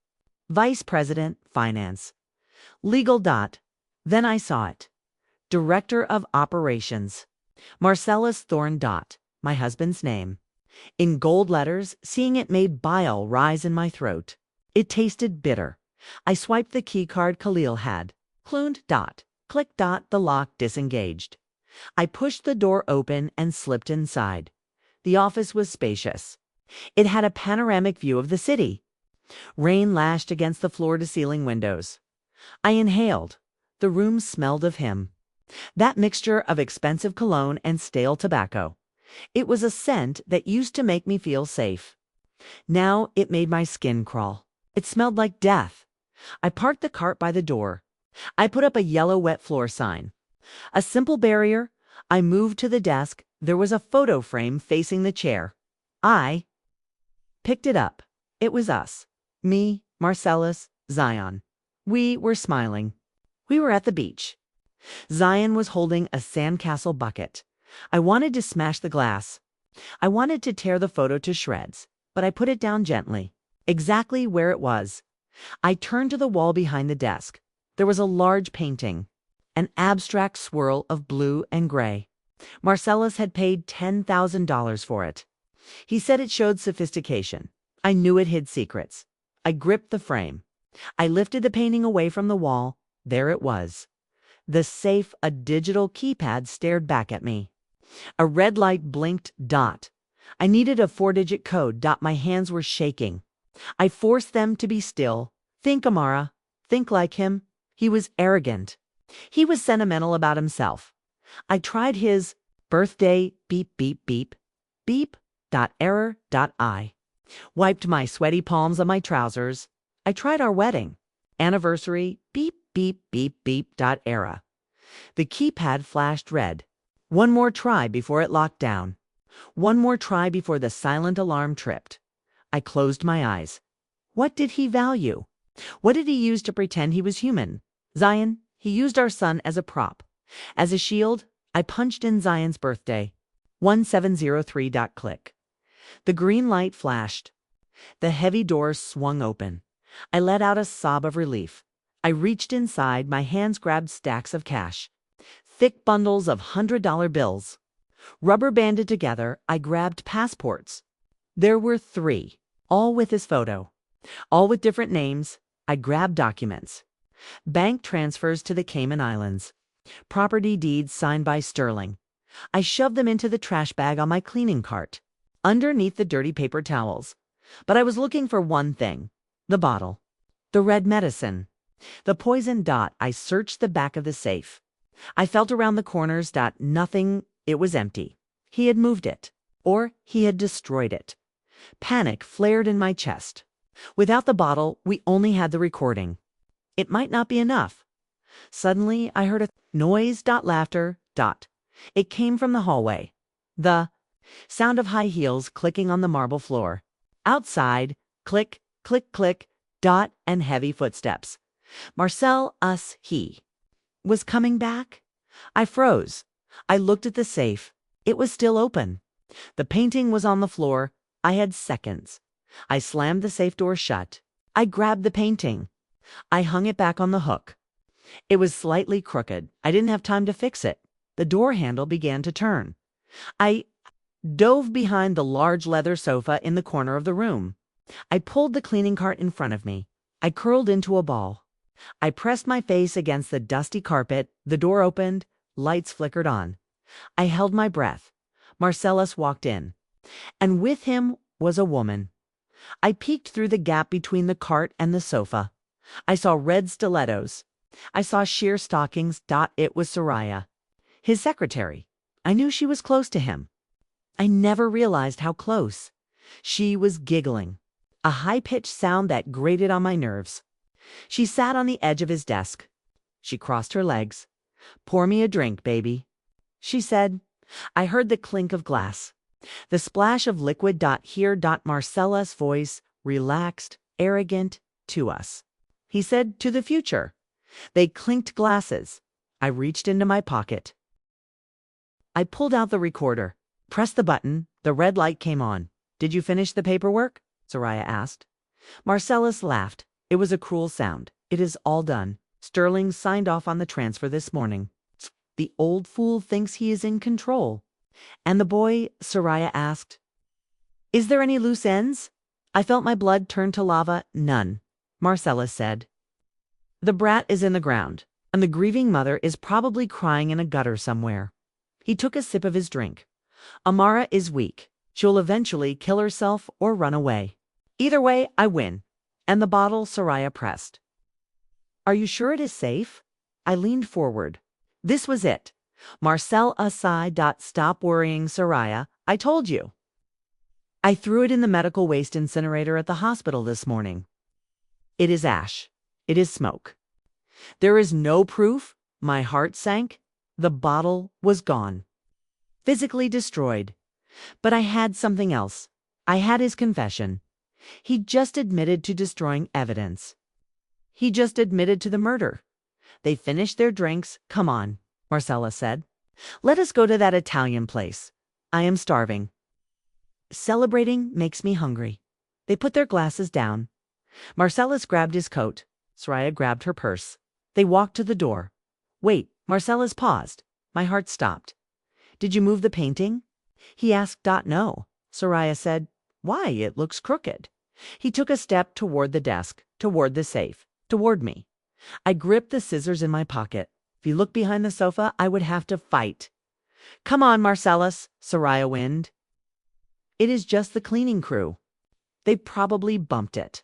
Vice President, Finance. Legal. Then I saw it. Director of Operations. Marcellus Thorne. My husband's name. In gold letters, seeing it made bile rise in my throat. It tasted bitter. I swiped the key card Khalil had. Cluned. Click. The lock disengaged. I pushed the door open and slipped inside. The office was spacious. It had a panoramic view of the city. Rain lashed against the floor-to-ceiling windows. I inhaled. The room smelled of him. That mixture of expensive cologne and stale tobacco. It was a scent that used to make me feel safe. Now it made my skin crawl. It smelled like death. I parked the cart by the door. I put up a yellow wet floor sign. A simple barrier. I moved to the desk. There was a photo frame facing the chair. I picked it up. It was us. Me, Marcellus, Zion. We were smiling. We were at the beach. Zion was holding a sandcastle bucket. I wanted to smash the glass. I wanted to tear the photo to shreds, but I put it down gently, exactly where it was. I turned to the wall behind the desk. There was a large painting, an abstract swirl of blue and gray. Marcellus had paid $10,000 for it. He said it showed sophistication. I knew it hid secrets. I gripped the frame. I lifted the painting away from the wall. There it was. The safe, a digital keypad, stared back at me. A red light blinked. I needed a 4-digit code. My hands were shaking. I forced them to be still. Think, Amara. Think like him. He was arrogant. He was sentimental about himself. I tried his birthday. Beep, beep, beep. Beep. Error. I wiped my sweaty palms on my trousers. I tried our wedding. Anniversary. Beep, beep, beep, beep. Error. The keypad flashed red. One more try before it locked down. One more try before the silent alarm tripped. I closed my eyes. What did he value? What did he use to pretend he was human? Zion, he used our son as a prop. As a shield, I punched in Zion's birthday. 1703. Click. The green light flashed. The heavy doors swung open. I let out a sob of relief. I reached inside. My hands grabbed stacks of cash. Thick bundles of $100 bills. Rubber banded together, I grabbed passports. There were 3, all with his photo. All with different names. I grabbed documents. Bank transfers to the Cayman Islands. Property deeds signed by Sterling. I shoved them into the trash bag on my cleaning cart, underneath the dirty paper towels. But I was looking for one thing. The bottle. The red medicine. The poison. I searched the back of the safe. I felt around the corners. Nothing. It was empty. He had moved it. Or he had destroyed it. Panic flared in my chest. Without the bottle, we only had the recording. It might not be enough. Suddenly, I heard a noise. Laughter. It came from the hallway. The sound of high heels clicking on the marble floor. Outside, click, click, click, and heavy footsteps. Marcel, he was coming back. I froze. I looked at the safe. It was still open. The painting was on the floor. I had seconds. I slammed the safe door shut. I grabbed the painting. I hung it back on the hook. It was slightly crooked. I didn't have time to fix it. The door handle began to turn. I dove behind the large leather sofa in the corner of the room. I pulled the cleaning cart in front of me. I curled into a ball. I pressed my face against the dusty carpet. The door opened. Lights flickered on. I held my breath. Marcellus walked in. And with him was a woman. I peeked through the gap between the cart and the sofa. I saw red stilettos. I saw sheer stockings. It was Soraya, his secretary. I knew she was close to him. I never realized how close. She was giggling, a high-pitched sound that grated on my nerves. She sat on the edge of his desk. She crossed her legs. Pour me a drink, baby, she said. I heard the clink of glass, the splash of liquid. Here. Marcella's voice, relaxed, arrogant, to us. He said, to the future. They clinked glasses. I reached into my pocket. I pulled out the recorder, pressed the button. The red light came on. Did you finish the paperwork? Soraya asked. Marcellus laughed. It was a cruel sound. It is all done. Sterling signed off on the transfer this morning. The old fool thinks he is in control. And the boy, Soraya asked. Is there any loose ends? I felt my blood turn to lava. None, Marcellus said. The brat is in the ground, and the grieving mother is probably crying in a gutter somewhere. He took a sip of his drink. Amara is weak. She'll eventually kill herself or run away. Either way, I win. And the bottle Soraya pressed. Are you sure it is safe? I leaned forward. This was it. Marcel aside. Stop worrying, Soraya. I told you. I threw it in the medical waste incinerator at the hospital this morning. It is ash. It is smoke. There is no proof. My heart sank. The bottle was gone. Physically destroyed. But I had something else. I had his confession. He just admitted to destroying evidence. He just admitted to the murder. They finished their drinks. Come on, Marcella said. Let us go to that Italian place. I am starving. Celebrating makes me hungry. They put their glasses down. Marcellus grabbed his coat. Soraya grabbed her purse. They walked to the door. Wait, Marcellus paused. My heart stopped. Did you move the painting? He asked. No. Soraya said. Why, it looks crooked. He took a step toward the desk, toward the safe, toward me. I gripped the scissors in my pocket. If he looked behind the sofa, I would have to fight. Come on, Marcellus, Soraya whined. It is just the cleaning crew. They probably bumped it.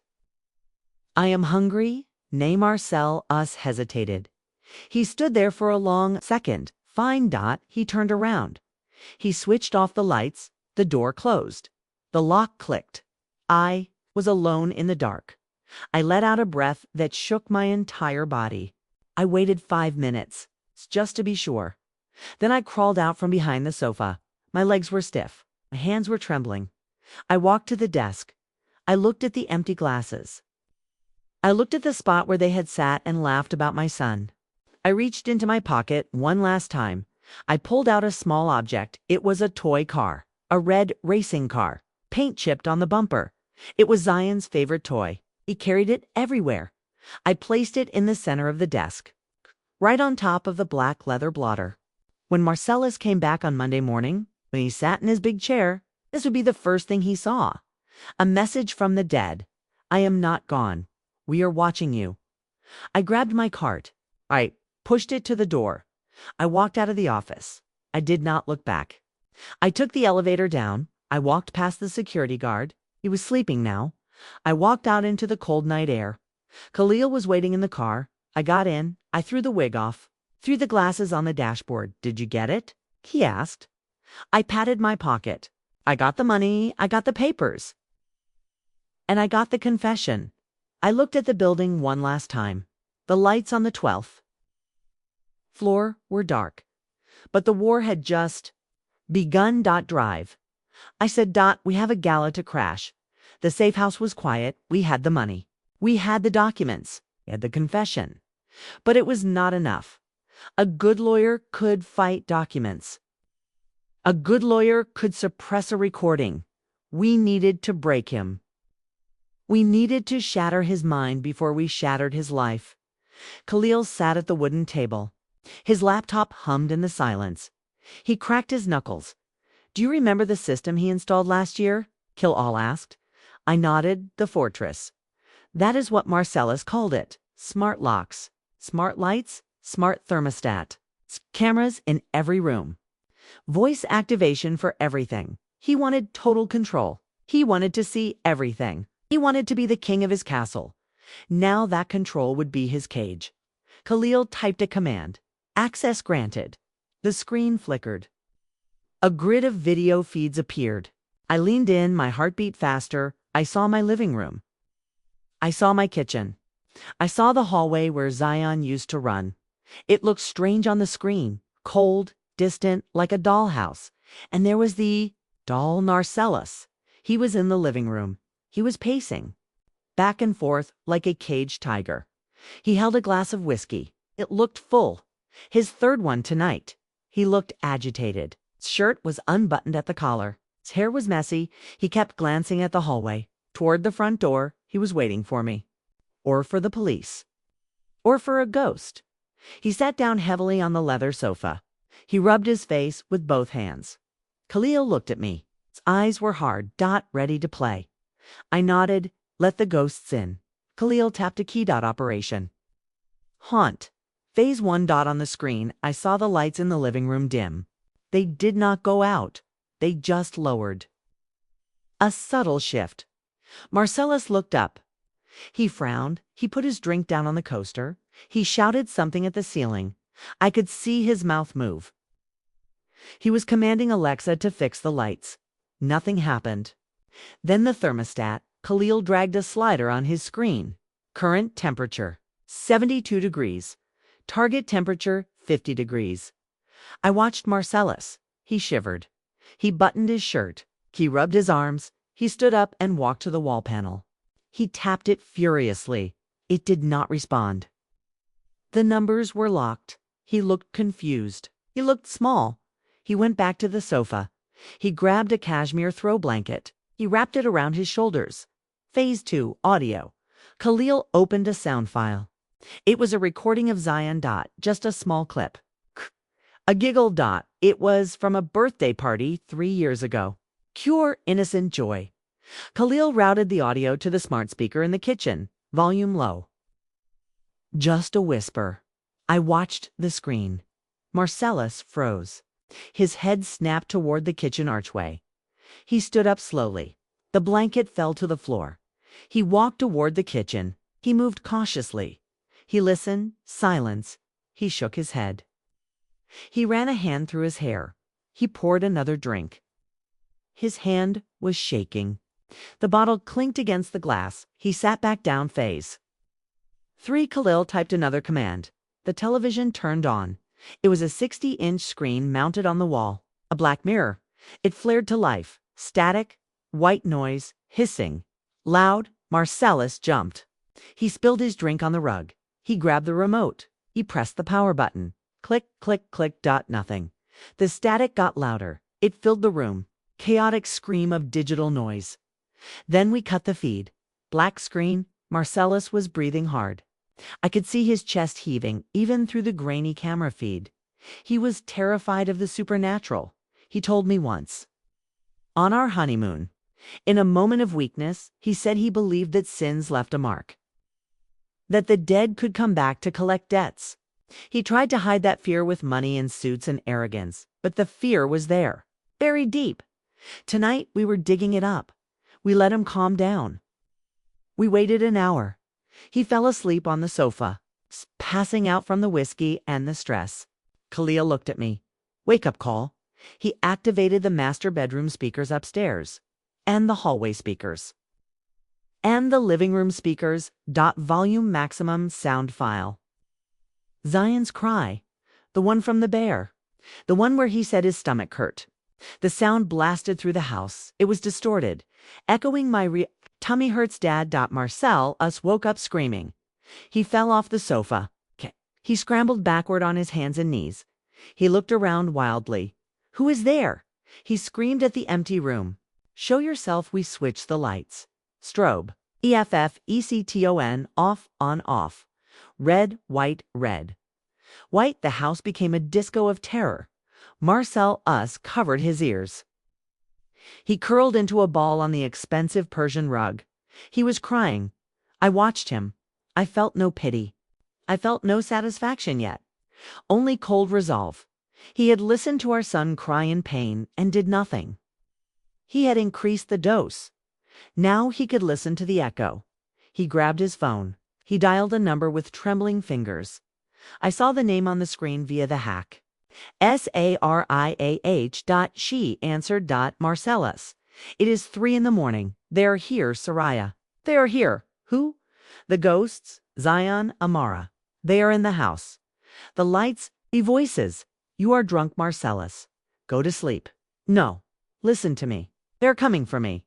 I am hungry. Nay, Marcel us hesitated. He stood there for a long second. Fine. He turned around. He switched off the lights. The door closed. The lock clicked. I was alone in the dark. I let out a breath that shook my entire body. I waited 5 minutes, just to be sure. Then I crawled out from behind the sofa. My legs were stiff. My hands were trembling. I walked to the desk. I looked at the empty glasses. I looked at the spot where they had sat and laughed about my son. I reached into my pocket one last time. I pulled out a small object. It was a toy car, a red racing car, paint chipped on the bumper. It was Zion's favorite toy. He carried it everywhere. I placed it in the center of the desk, right on top of the black leather blotter. When Marcellus came back on Monday morning, when he sat in his big chair, this would be the first thing he saw. A message from the dead. I am not gone. We are watching you. I grabbed my cart. I pushed it to the door. I walked out of the office. I did not look back. I took the elevator down. I walked past the security guard. He was sleeping now. I walked out into the cold night air. Khalil was waiting in the car. I got in. I threw the wig off. Threw the glasses on the dashboard. Did you get it? He asked. I patted my pocket. I got the money. I got the papers. And I got the confession. I looked at the building one last time. The lights on the 12th floor were dark. But the war had just begun. Drive. I said, we have a gala to crash. The safe house was quiet. We had the money. We had the documents. We had the confession. But it was not enough. A good lawyer could fight documents. A good lawyer could suppress a recording. We needed to break him. We needed to shatter his mind before we shattered his life. Khalil sat at the wooden table. His laptop hummed in the silence. He cracked his knuckles. Do you remember the system he installed last year? Khalil asked. I nodded. The fortress. That is what Marcellus called it. Smart locks, smart lights, smart thermostat. Cameras in every room. Voice activation for everything. He wanted total control. He wanted to see everything. He wanted to be the king of his castle. Now that control would be his cage. Khalil typed a command. Access granted. The screen flickered. A grid of video feeds appeared. I leaned in, my heart beat faster. I saw my living room. I saw my kitchen. I saw the hallway where Zion used to run. It looked strange on the screen, cold, distant, like a dollhouse. And there was the doll Marcellus. He was in the living room. He was pacing back and forth like a caged tiger. He held a glass of whiskey. It looked full. His third one tonight. He looked agitated. His shirt was unbuttoned at the collar. His hair was messy. He kept glancing at the hallway. Toward the front door, he was waiting for me. Or for the police. Or for a ghost. He sat down heavily on the leather sofa. He rubbed his face with both hands. Khalil looked at me. His eyes were hard, ready to play. I nodded. Let the ghosts in. Khalil tapped a key. Operation. Haunt. Phase 1. On the screen, I saw the lights in the living room dim. They did not go out. They just lowered. A subtle shift. Marcellus looked up. He frowned. He put his drink down on the coaster. He shouted something at the ceiling. I could see his mouth move. He was commanding Alexa to fix the lights. Nothing happened. Then the thermostat. Khalil dragged a slider on his screen. Current temperature, 72 degrees. Target temperature, 50 degrees. I watched Marcellus. He shivered. He buttoned his shirt. He rubbed his arms. He stood up and walked to the wall panel. He tapped it furiously. It did not respond. The numbers were locked. He looked confused. He looked small. He went back to the sofa. He grabbed a cashmere throw blanket. He wrapped it around his shoulders. Phase 2, audio. Khalil opened a sound file. It was a recording of Zion. Just a small clip. A giggle. It was from a birthday party 3 years ago. Pure, innocent joy. Khalil routed the audio to the smart speaker in the kitchen. Volume low. Just a whisper. I watched the screen. Marcellus froze. His head snapped toward the kitchen archway. He stood up slowly. The blanket fell to the floor. He walked toward the kitchen. He moved cautiously. He listened. Silence. He shook his head. He ran a hand through his hair. He poured another drink. His hand was shaking. The bottle clinked against the glass. He sat back down. Phase 3. Khalil typed another command. The television turned on. It was a 60-inch screen mounted on the wall. A black mirror. It flared to life. Static. White noise. Hissing. Loud. Marcellus jumped. He spilled his drink on the rug. He grabbed the remote. He pressed the power button. Click, click, click. Nothing. The static got louder. It filled the room. Chaotic scream of digital noise. Then we cut the feed. Black screen. Marcellus was breathing hard. I could see his chest heaving, even through the grainy camera feed. He was terrified of the supernatural. He told me once. On our honeymoon, in a moment of weakness, he said he believed that sins left a mark. That the dead could come back to collect debts. He tried to hide that fear with money and suits and arrogance, but the fear was there, buried deep. Tonight we were digging it up. We let him calm down. We waited an hour. He fell asleep on the sofa, passing out from the whiskey and the stress. Khalil looked at me. Wake-up call. He activated the master bedroom speakers upstairs, and the hallway speakers, and the living room speakers. Volume maximum sound file. Zion's cry. The one from the bear. The one where he said his stomach hurt. The sound blasted through the house. It was distorted, echoing my tummy hurts. Marcellus woke up screaming. He fell off the sofa. He scrambled backward on his hands and knees. He looked around wildly. Who is there? He screamed at the empty room. Show yourself. We switched the lights. Strobe. EFFECTON. Off, on, off. Red, white, red. White. The house became a disco of terror. Marcellus covered his ears. He curled into a ball on the expensive Persian rug. He was crying. I watched him. I felt no pity. I felt no satisfaction yet. Only cold resolve. He had listened to our son cry in pain and did nothing. He had increased the dose. Now he could listen to the echo. He grabbed his phone. He dialed a number with trembling fingers. I saw the name on the screen via the hack. SARIAH. She answered. Marcellus. It is 3 a.m. They are here, Soraya. They are here. Who? The ghosts, Zion, Amara. They are in the house. The lights, the voices. You are drunk, Marcellus. Go to sleep. No. Listen to me. They're coming for me.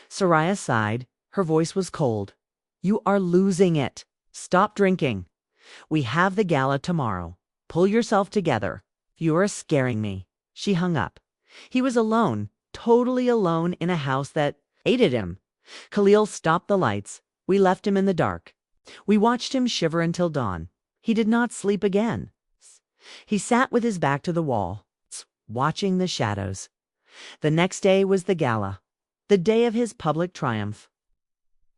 Soraya sighed. Her voice was cold. You are losing it. Stop drinking. We have the gala tomorrow. Pull yourself together. You are scaring me. She hung up. He was alone, totally alone in a house that hated him. Khalil stopped the lights. We left him in the dark. We watched him shiver until dawn. He did not sleep again. He sat with his back to the wall, watching the shadows. The next day was the gala, the day of his public triumph,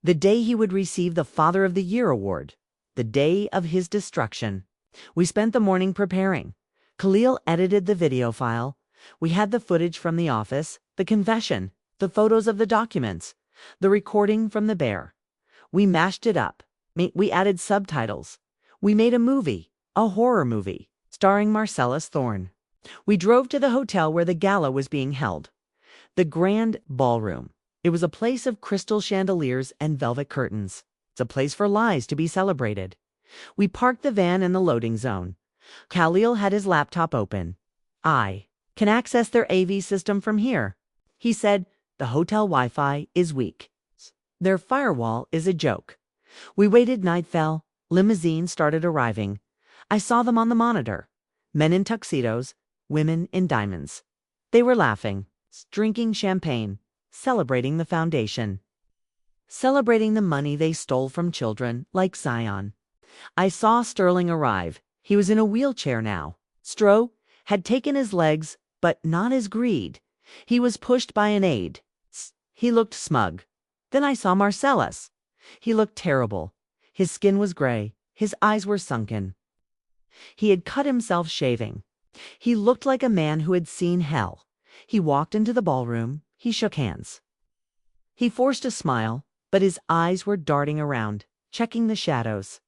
the day he would receive the Father of the Year award, the day of his destruction. We spent the morning preparing. Khalil edited the video file. We had the footage from the office, the confession, the photos of the documents, the recording from the bear. We mashed it up. We added subtitles. We made a movie, a horror movie, starring Marcellus Thorne. We drove to the hotel where the gala was being held. The Grand Ballroom. It was a place of crystal chandeliers and velvet curtains. It's a place for lies to be celebrated. We parked the van in the loading zone. Khalil had his laptop open. I can access their AV system from here. He said, the hotel Wi-Fi is weak. Their firewall is a joke. We waited, night fell. Limousines started arriving. I saw them on the monitor. Men in tuxedos, women in diamonds. They were laughing, drinking champagne, celebrating the foundation. Celebrating the money they stole from children like Zion. I saw Sterling arrive. He was in a wheelchair now. Stroh had taken his legs, but not his greed. He was pushed by an aide. He looked smug. Then I saw Marcellus. He looked terrible. His skin was gray. His eyes were sunken. He had cut himself shaving. He looked like a man who had seen hell. He walked into the ballroom. He shook hands. He forced a smile, but his eyes were darting around, checking the shadows,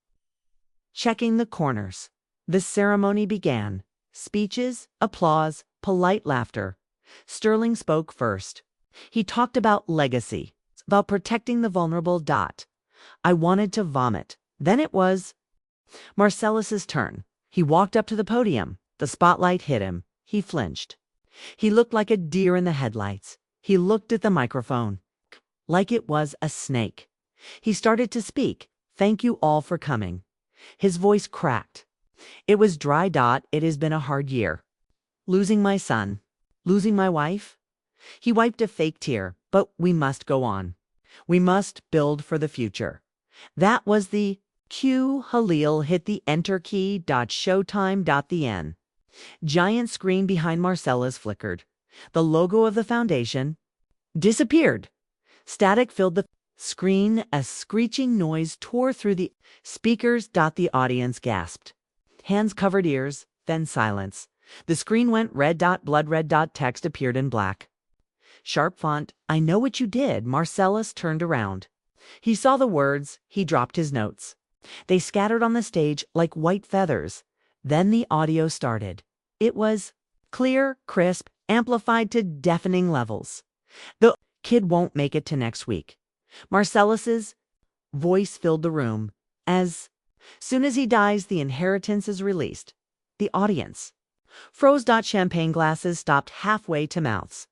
checking the corners. The ceremony began. Speeches, applause, polite laughter. Sterling spoke first. He talked about legacy, about protecting the vulnerable. I wanted to vomit. Then it was Marcellus's turn. He walked up to the podium. The spotlight hit him. He flinched. He looked like a deer in the headlights. He looked at the microphone like it was a snake. He started to speak. Thank you all for coming. His voice cracked. It was dry. It has been a hard year. Losing my son. Losing my wife. He wiped a fake tear, but we must go on. We must build for the future. That was the cue. Khalil hit the enter key. Showtime. The N. Giant screen behind Marcellus flickered. The logo of the foundation disappeared. Static filled the screen. A screeching noise tore through the speakers. The audience gasped. Hands covered ears, then silence. The screen went red. Blood red. Text appeared in black. Sharp font. I know what you did. Marcellus turned around. He saw the words. He dropped his notes. They scattered on the stage like white feathers. Then the audio started. It was clear, crisp, amplified to deafening levels. The kid won't make it to next week. Marcellus's voice filled the room. As soon as he dies, the inheritance is released. The audience froze. Champagne glasses stopped halfway to mouths.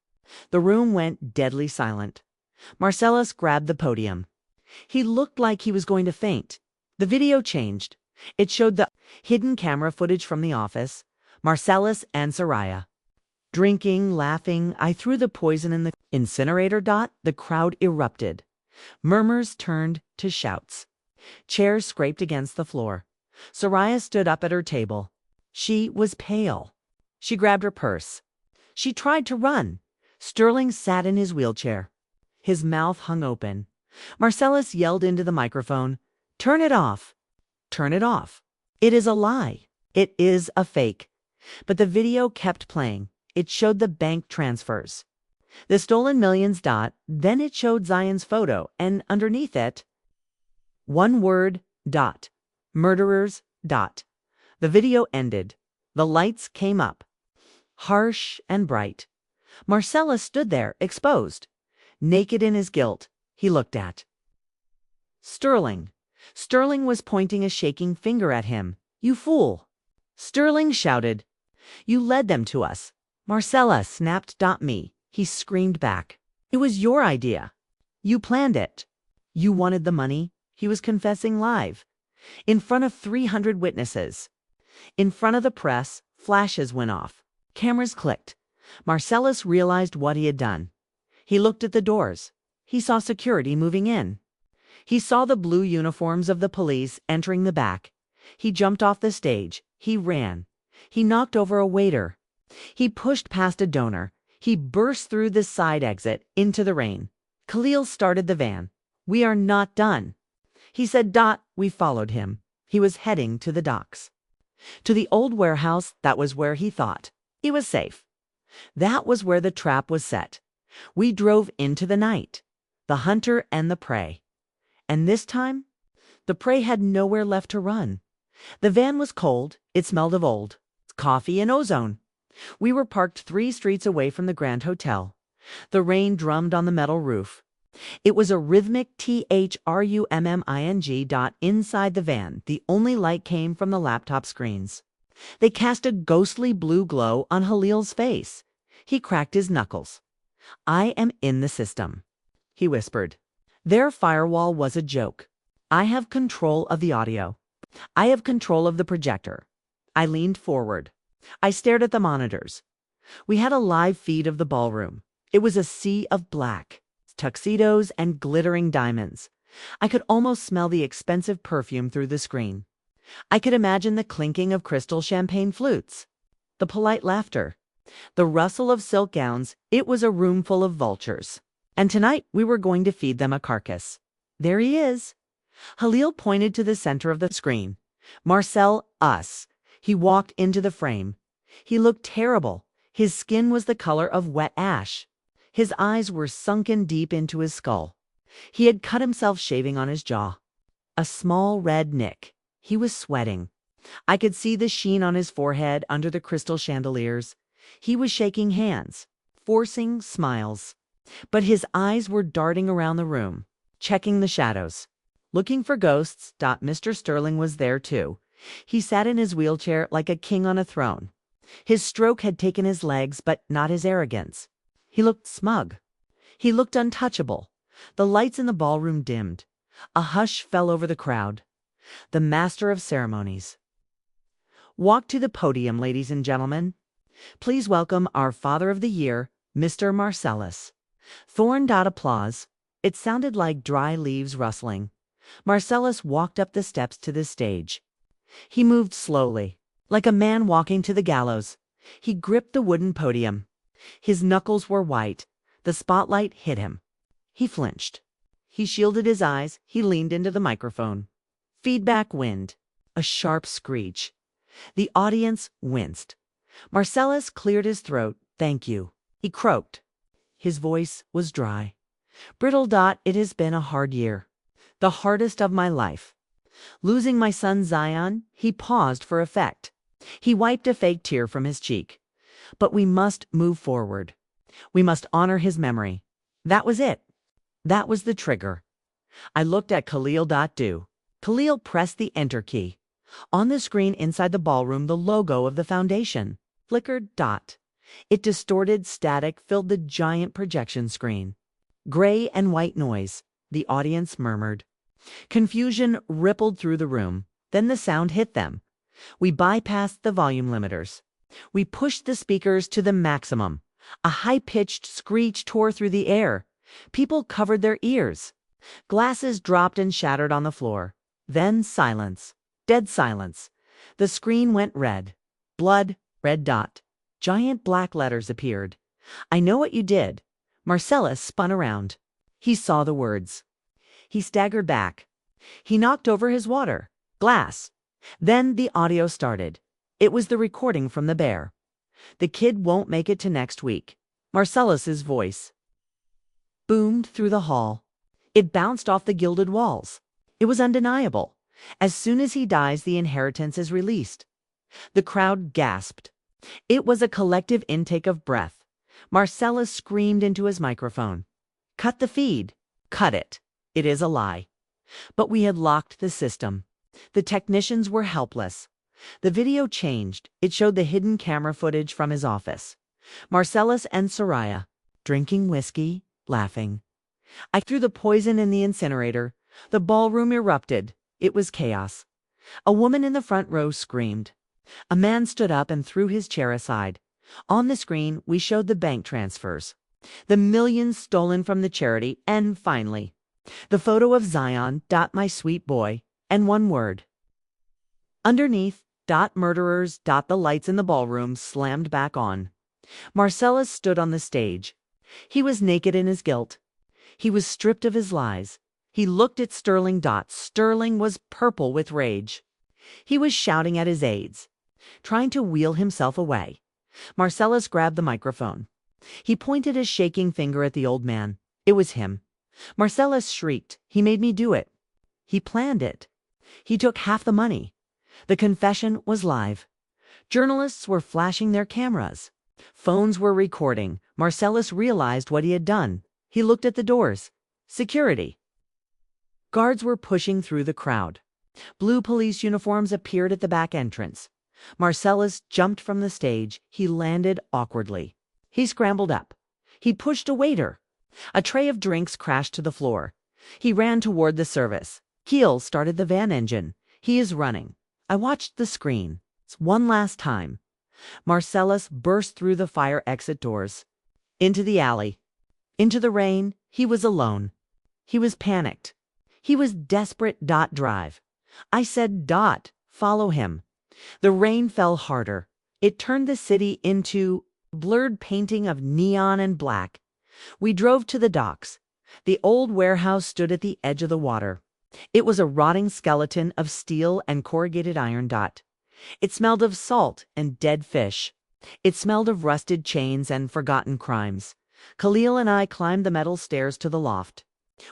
The room went deadly silent. Marcellus grabbed the podium. He looked like he was going to faint. The video changed. It showed the hidden camera footage from the office. Marcellus and Soraya drinking, laughing. I threw the poison in the incinerator. The crowd erupted. Murmurs turned to shouts. Chairs scraped against the floor. Soraya stood up at her table. She was pale. She grabbed her purse. She tried to run. Sterling sat in his wheelchair. His mouth hung open. Marcellus yelled into the microphone, "Turn it off! Turn it off! It is a lie! It is a fake!" But the video kept playing. It showed the bank transfers. The stolen millions. Then it showed Zion's photo, and underneath it, one word. Murderers. The video ended. The lights came up, harsh and bright. Marcellus stood there, exposed, naked in his guilt. He looked at Sterling. Sterling was pointing a shaking finger at him. "You fool! Sterling shouted. You led them to us. Marcella snapped. Me. He screamed back. It was your idea. You planned it. You wanted the money. He was confessing live. In front of 300 witnesses. In front of the press, flashes went off. Cameras clicked. Marcellus realized what he had done. He looked at the doors. He saw security moving in. He saw the blue uniforms of the police entering the back. He jumped off the stage. He ran. He knocked over a waiter. He pushed past a donor. He burst through the side exit into the rain. Khalil started the van. We are not done. He said. We followed him. He was heading to the docks. To the old warehouse. That was where he thought he was safe. That was where the trap was set. We drove into the night. The hunter and the prey. And this time, the prey had nowhere left to run. The van was cold. It smelled of old coffee and ozone. We were parked 3 streets away from the Grand Hotel. The rain drummed on the metal roof. It was a rhythmic THRUMMING dot inside the van. The only light came from the laptop screens. They cast a ghostly blue glow on Halil's face. He cracked his knuckles. I am in the system, he whispered. Their firewall was a joke. I have control of the audio. I have control of the projector. I leaned forward. I stared at the monitors. We had a live feed of the ballroom. It was a sea of black, tuxedos and glittering diamonds. I could almost smell the expensive perfume through the screen. I could imagine the clinking of crystal champagne flutes, the polite laughter, the rustle of silk gowns. It was a room full of vultures. And tonight we were going to feed them a carcass. There he is. Halil pointed to the center of the screen. Marcel, us. He walked into the frame. He looked terrible. His skin was the color of wet ash. His eyes were sunken deep into his skull. He had cut himself shaving on his jaw. A small red nick. He was sweating. I could see the sheen on his forehead under the crystal chandeliers. He was shaking hands, forcing smiles. But his eyes were darting around the room, checking the shadows, looking for ghosts. Mr. Sterling was there too. He sat in his wheelchair like a king on a throne. His stroke had taken his legs, but not his arrogance. He looked smug. He looked untouchable. The lights in the ballroom dimmed. A hush fell over the crowd. The master of ceremonies walked to the podium. Ladies and gentlemen, please welcome our Father of the Year, Mr. Marcellus. Thorn. Applause. It sounded like dry leaves rustling. Marcellus walked up the steps to the stage. He moved slowly, like a man walking to the gallows. He gripped the wooden podium. His knuckles were white. The spotlight hit him. He flinched. He shielded his eyes. He leaned into the microphone. Feedback wind. A sharp screech. The audience winced. Marcellus cleared his throat. Thank you, he croaked. His voice was dry. Brittle. It has been a hard year. The hardest of my life. Losing my son Zion. He paused for effect. He wiped a fake tear from his cheek. But we must move forward. We must honor his memory. That was it. That was the trigger. I looked at Khalil. Khalil pressed the enter key. On the screen inside the ballroom, the logo of the foundation flickered. It distorted. Static filled the giant projection screen. Gray and white noise. The audience murmured. Confusion rippled through the room. Then the sound hit them. We bypassed the volume limiters. We pushed the speakers to the maximum. A high-pitched screech tore through the air. People covered their ears. Glasses dropped and shattered on the floor. Then silence. Dead silence. The screen went red. Blood. Red. Giant black letters appeared. I know what you did. Marcellus spun around. He saw the words. He staggered back. He knocked over his water glass. Then the audio started. It was the recording from the bear. The kid won't make it to next week. Marcellus's voice boomed through the hall. It bounced off the gilded walls. It was undeniable. As soon as he dies, the inheritance is released. The crowd gasped. It was a collective intake of breath. Marcellus screamed into his microphone. Cut the feed. Cut it. It is a lie. But we had locked the system. The technicians were helpless. The video changed. It showed the hidden camera footage from his office. Marcellus and Soraya, drinking whiskey, laughing. I threw the poison in the incinerator. The ballroom erupted. It was chaos. A woman in the front row screamed. A man stood up and threw his chair aside. On the screen, we showed the bank transfers, the millions stolen from the charity, and finally, the photo of Zion, my sweet boy, and one word. Underneath, murderers, the lights in the ballroom slammed back on. Marcellus stood on the stage. He was naked in his guilt. He was stripped of his lies. He looked at Sterling. Sterling was purple with rage. He was shouting at his aides, trying to wheel himself away. Marcellus grabbed the microphone. He pointed his shaking finger at the old man. It was him. Marcellus shrieked. He made me do it. He planned it. He took half the money. The confession was live. Journalists were flashing their cameras. Phones were recording. Marcellus realized what he had done. He looked at the doors. Security. Guards were pushing through the crowd. Blue police uniforms appeared at the back entrance. Marcellus jumped from the stage. He landed awkwardly. He scrambled up. He pushed a waiter. A tray of drinks crashed to the floor. He ran toward the service. Keel started the van engine. He is running. I watched the screen. One last time. Marcellus burst through the fire exit doors. Into the alley. Into the rain. He was alone. He was panicked. He was desperate. Drive. I said, follow him. The rain fell harder. It turned the city into a blurred painting of neon and black. We drove to the docks. The old warehouse stood at the edge of the water. It was a rotting skeleton of steel and corrugated iron. It smelled of salt and dead fish. It smelled of rusted chains and forgotten crimes. Khalil and I climbed the metal stairs to the loft.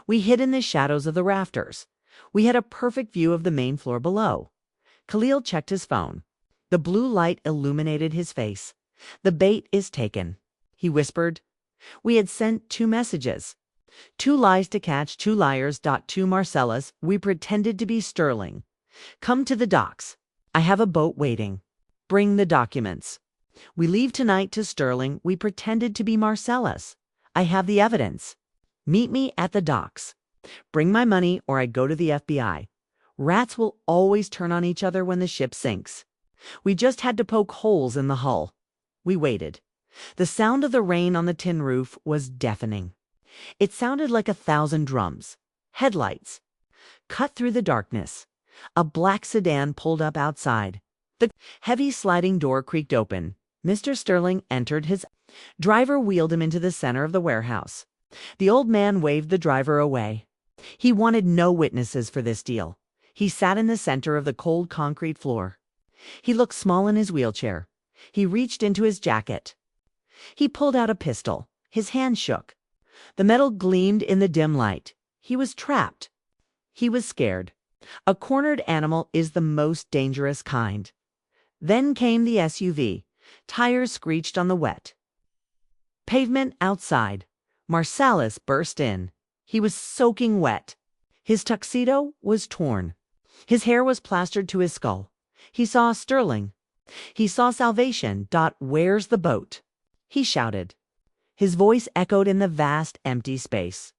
We hid in the shadows of the rafters. We had a perfect view of the main floor below. Khalil checked his phone. The blue light illuminated his face. The bait is taken, he whispered. We had sent 2 messages. 2 lies to catch 2 liars. To Marcellus, we pretended to be Sterling. Come to the docks. I have a boat waiting. Bring the documents. We leave tonight to Sterling. We pretended to be Marcellus. I have the evidence. Meet me at the docks. Bring my money or I go to the FBI. Rats will always turn on each other when the ship sinks. We just had to poke holes in the hull. We waited. The sound of the rain on the tin roof was deafening. It sounded like 1,000 drums. Headlights. Cut through the darkness. A black sedan pulled up outside. The heavy sliding door creaked open. Mr. Sterling entered. His driver wheeled him into the center of the warehouse. The old man waved the driver away. He wanted no witnesses for this deal. He sat in the center of the cold concrete floor. He looked small in his wheelchair. He reached into his jacket. He pulled out a pistol. His hand shook. The metal gleamed in the dim light. He was trapped. He was scared. A cornered animal is the most dangerous kind. Then came the SUV. Tires screeched on the wet pavement outside. Marcellus burst in. He was soaking wet. His tuxedo was torn. His hair was plastered to his skull. He saw Sterling. He saw salvation. Where's the boat? He shouted. His voice echoed in the vast, empty space.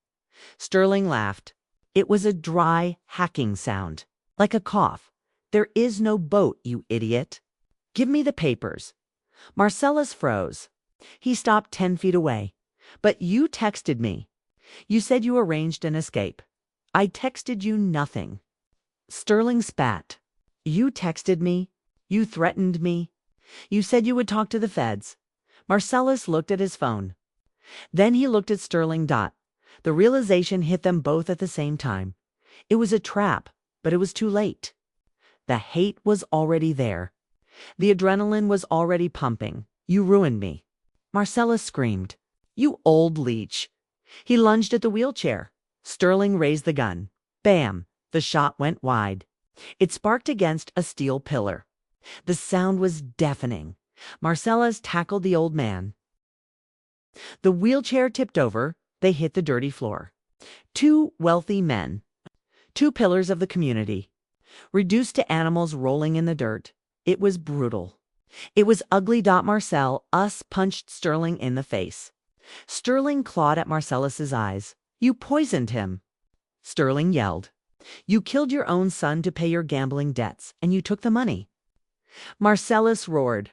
Sterling laughed. It was a dry, hacking sound, like a cough. There is no boat, you idiot. Give me the papers. Marcellus froze. He stopped 10 feet away. But you texted me. You said you arranged an escape. I texted you nothing. Sterling spat. You texted me. You threatened me. You said you would talk to the feds. Marcellus looked at his phone. Then he looked at Sterling. The realization hit them both at the same time. It was a trap, but it was too late. The hate was already there. The adrenaline was already pumping. You ruined me. Marcellus screamed. You old leech. He lunged at the wheelchair. Sterling raised the gun. Bam! The shot went wide. It sparked against a steel pillar. The sound was deafening. Marcellus tackled the old man. The wheelchair tipped over. They hit the dirty floor. 2 wealthy men. 2 pillars of the community. Reduced to animals rolling in the dirt. It was brutal. It was ugly. Marcel us punched Sterling in the face. Sterling clawed at Marcellus's eyes. You poisoned him. Sterling yelled. You killed your own son to pay your gambling debts, and you took the money. Marcellus roared.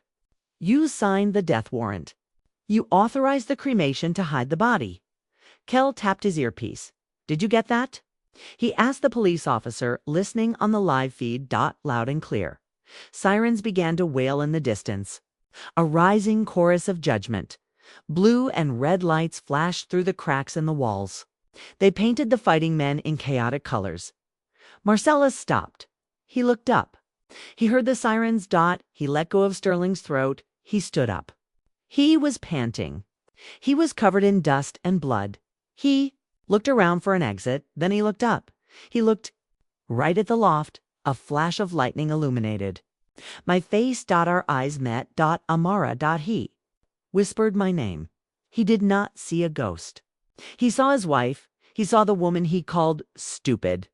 You signed the death warrant. You authorized the cremation to hide the body. Kell tapped his earpiece. Did you get that? He asked the police officer, listening on the live feed. Loud and clear. Sirens began to wail in the distance. A rising chorus of judgment. Blue and red lights flashed through the cracks in the walls. They painted the fighting men in chaotic colors. Marcellus stopped. He looked up. He heard the sirens. He let go of Sterling's throat. He stood up. He was panting. He was covered in dust and blood. He looked around for an exit, then he looked up. He looked right at the loft. A flash of lightning illuminated. My face. Our eyes met. Amara. He whispered my name. He did not see a ghost. He saw his wife. He saw the woman he called stupid.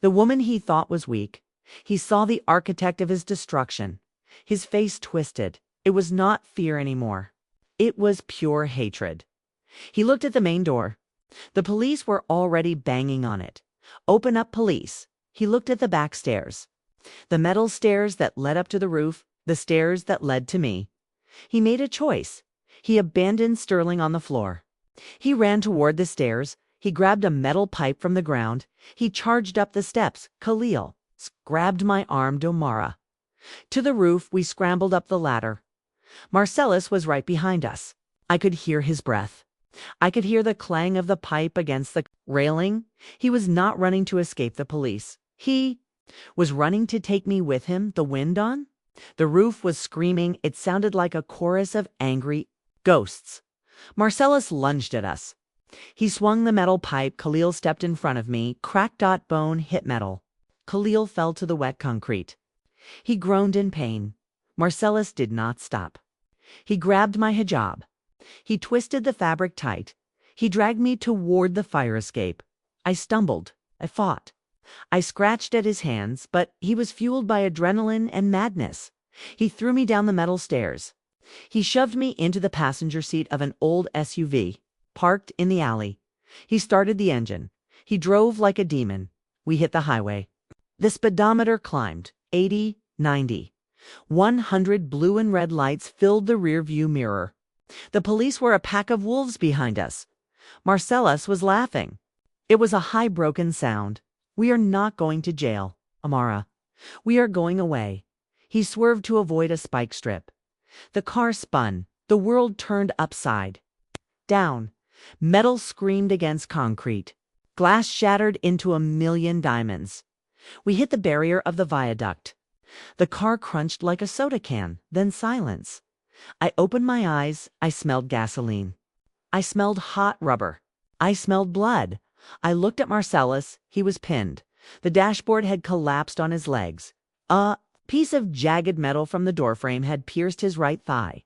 The woman he thought was weak. He saw the architect of his destruction. His face twisted. It was not fear anymore. It was pure hatred. He looked at the main door. The police were already banging on it. Open up, police. He looked at the back stairs. The metal stairs that led up to the roof, the stairs that led to me. He made a choice. He abandoned Sterling on the floor. He ran toward the stairs. He grabbed a metal pipe from the ground. He charged up the steps. Khalil grabbed my arm. Domara. To the roof, we scrambled up the ladder. Marcellus was right behind us. I could hear his breath. I could hear the clang of the pipe against the railing. He was not running to escape the police. He was running to take me with him. The wind on? The roof was screaming. It sounded like a chorus of angry ghosts. Marcellus lunged at us. He swung the metal pipe. Khalil stepped in front of me. Crack. Bone hit metal. Khalil fell to the wet concrete. He groaned in pain. Marcellus did not stop. He grabbed my hijab. He twisted the fabric tight. He dragged me toward the fire escape. I stumbled. I fought. I scratched at his hands, but he was fueled by adrenaline and madness. He threw me down the metal stairs. He shoved me into the passenger seat of an old SUV, parked in the alley. He started the engine. He drove like a demon. We hit the highway. The speedometer climbed. 80, 90. 100 blue and red lights filled the rear-view mirror. The police were a pack of wolves behind us. Marcellus was laughing. It was a high broken sound. We are not going to jail, Amara. We are going away. He swerved to avoid a spike strip. The car spun. The world turned upside down. Metal screamed against concrete. Glass shattered into a million diamonds. We hit the barrier of the viaduct. The car crunched like a soda can, then silence. I opened my eyes. I smelled gasoline. I smelled hot rubber. I smelled blood. I looked at Marcellus. He was pinned. The dashboard had collapsed on his legs. A piece of jagged metal from the doorframe had pierced his right thigh.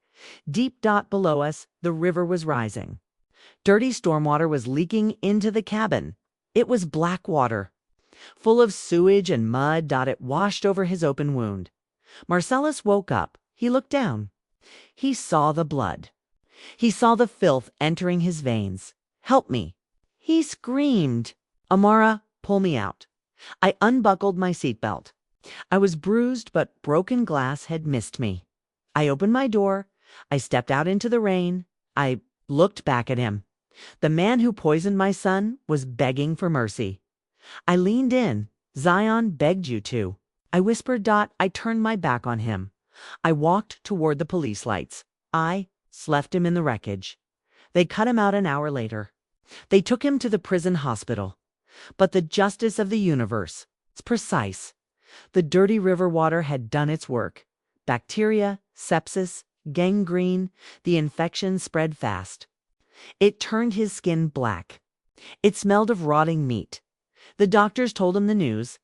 Deep. Below us, the river was rising. Dirty stormwater was leaking into the cabin. It was black water, full of sewage and mud. It washed over his open wound. Marcellus woke up. He looked down. He saw the blood. He saw the filth entering his veins. Help me. He screamed. Amara, pull me out. I unbuckled my seatbelt. I was bruised, but broken glass had missed me. I opened my door. I stepped out into the rain. I looked back at him. The man who poisoned my son was begging for mercy. I leaned in. Zion begged you to. I whispered. I turned my back on him. I walked toward the police lights. I left him in the wreckage. They cut him out an hour later. They took him to the prison hospital. But the justice of the universe is precise. The dirty river water had done its work. Bacteria, sepsis, gangrene, the infection spread fast. It turned his skin black. It smelled of rotting meat. The doctors told him the news.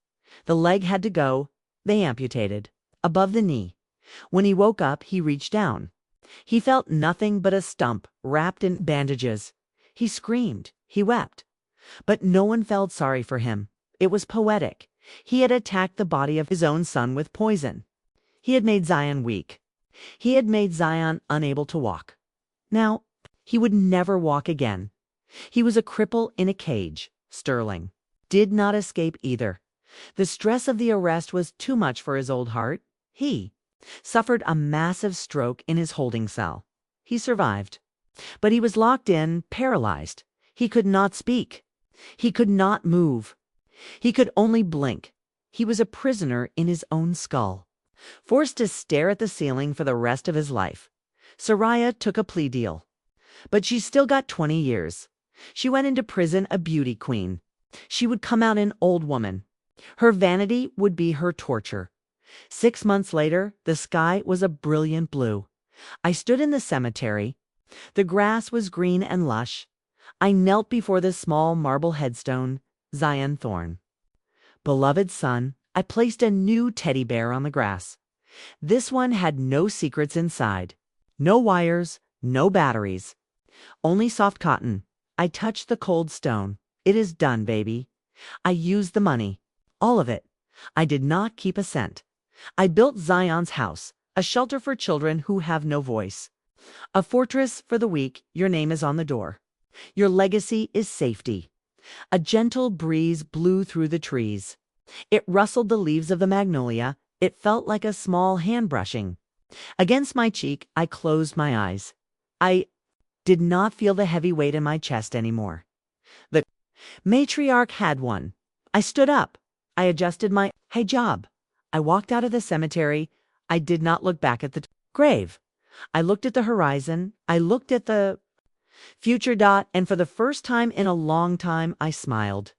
The leg had to go. They amputated. Above the knee. When he woke up, he reached down. He felt nothing but a stump wrapped in bandages. He screamed. He wept. But no one felt sorry for him. It was poetic. He had attacked the body of his own son with poison. He had made Zion weak. He had made Zion unable to walk. Now, he would never walk again. He was a cripple in a cage. Sterling did not escape either. The stress of the arrest was too much for his old heart. He suffered a massive stroke in his holding cell. He survived. But he was locked in, paralyzed. He could not speak. He could not move. He could only blink. He was a prisoner in his own skull, forced to stare at the ceiling for the rest of his life. Soraya took a plea deal. But she still got 20 years. She went into prison a beauty queen. She would come out an old woman. Her vanity would be her torture. 6 months later, the sky was a brilliant blue. I stood in the cemetery. The grass was green and lush. I knelt before the small marble headstone, Zion Thorne. Beloved son, I placed a new teddy bear on the grass. This one had no secrets inside. No wires, no batteries. Only soft cotton. I touched the cold stone. It is done, baby. I used the money. All of it. I did not keep a cent. I built Zion's house, a shelter for children who have no voice. A fortress for the weak. Your name is on the door. Your legacy is safety. A gentle breeze blew through the trees. It rustled the leaves of the magnolia. It felt like a small hand brushing. Against my cheek, I closed my eyes. I did not feel the heavy weight in my chest anymore. The matriarch had one. I stood up. I adjusted my hijab. I walked out of the cemetery. I did not look back at the grave. I looked at the horizon. I looked at the future, and for the first time in a long time, I smiled.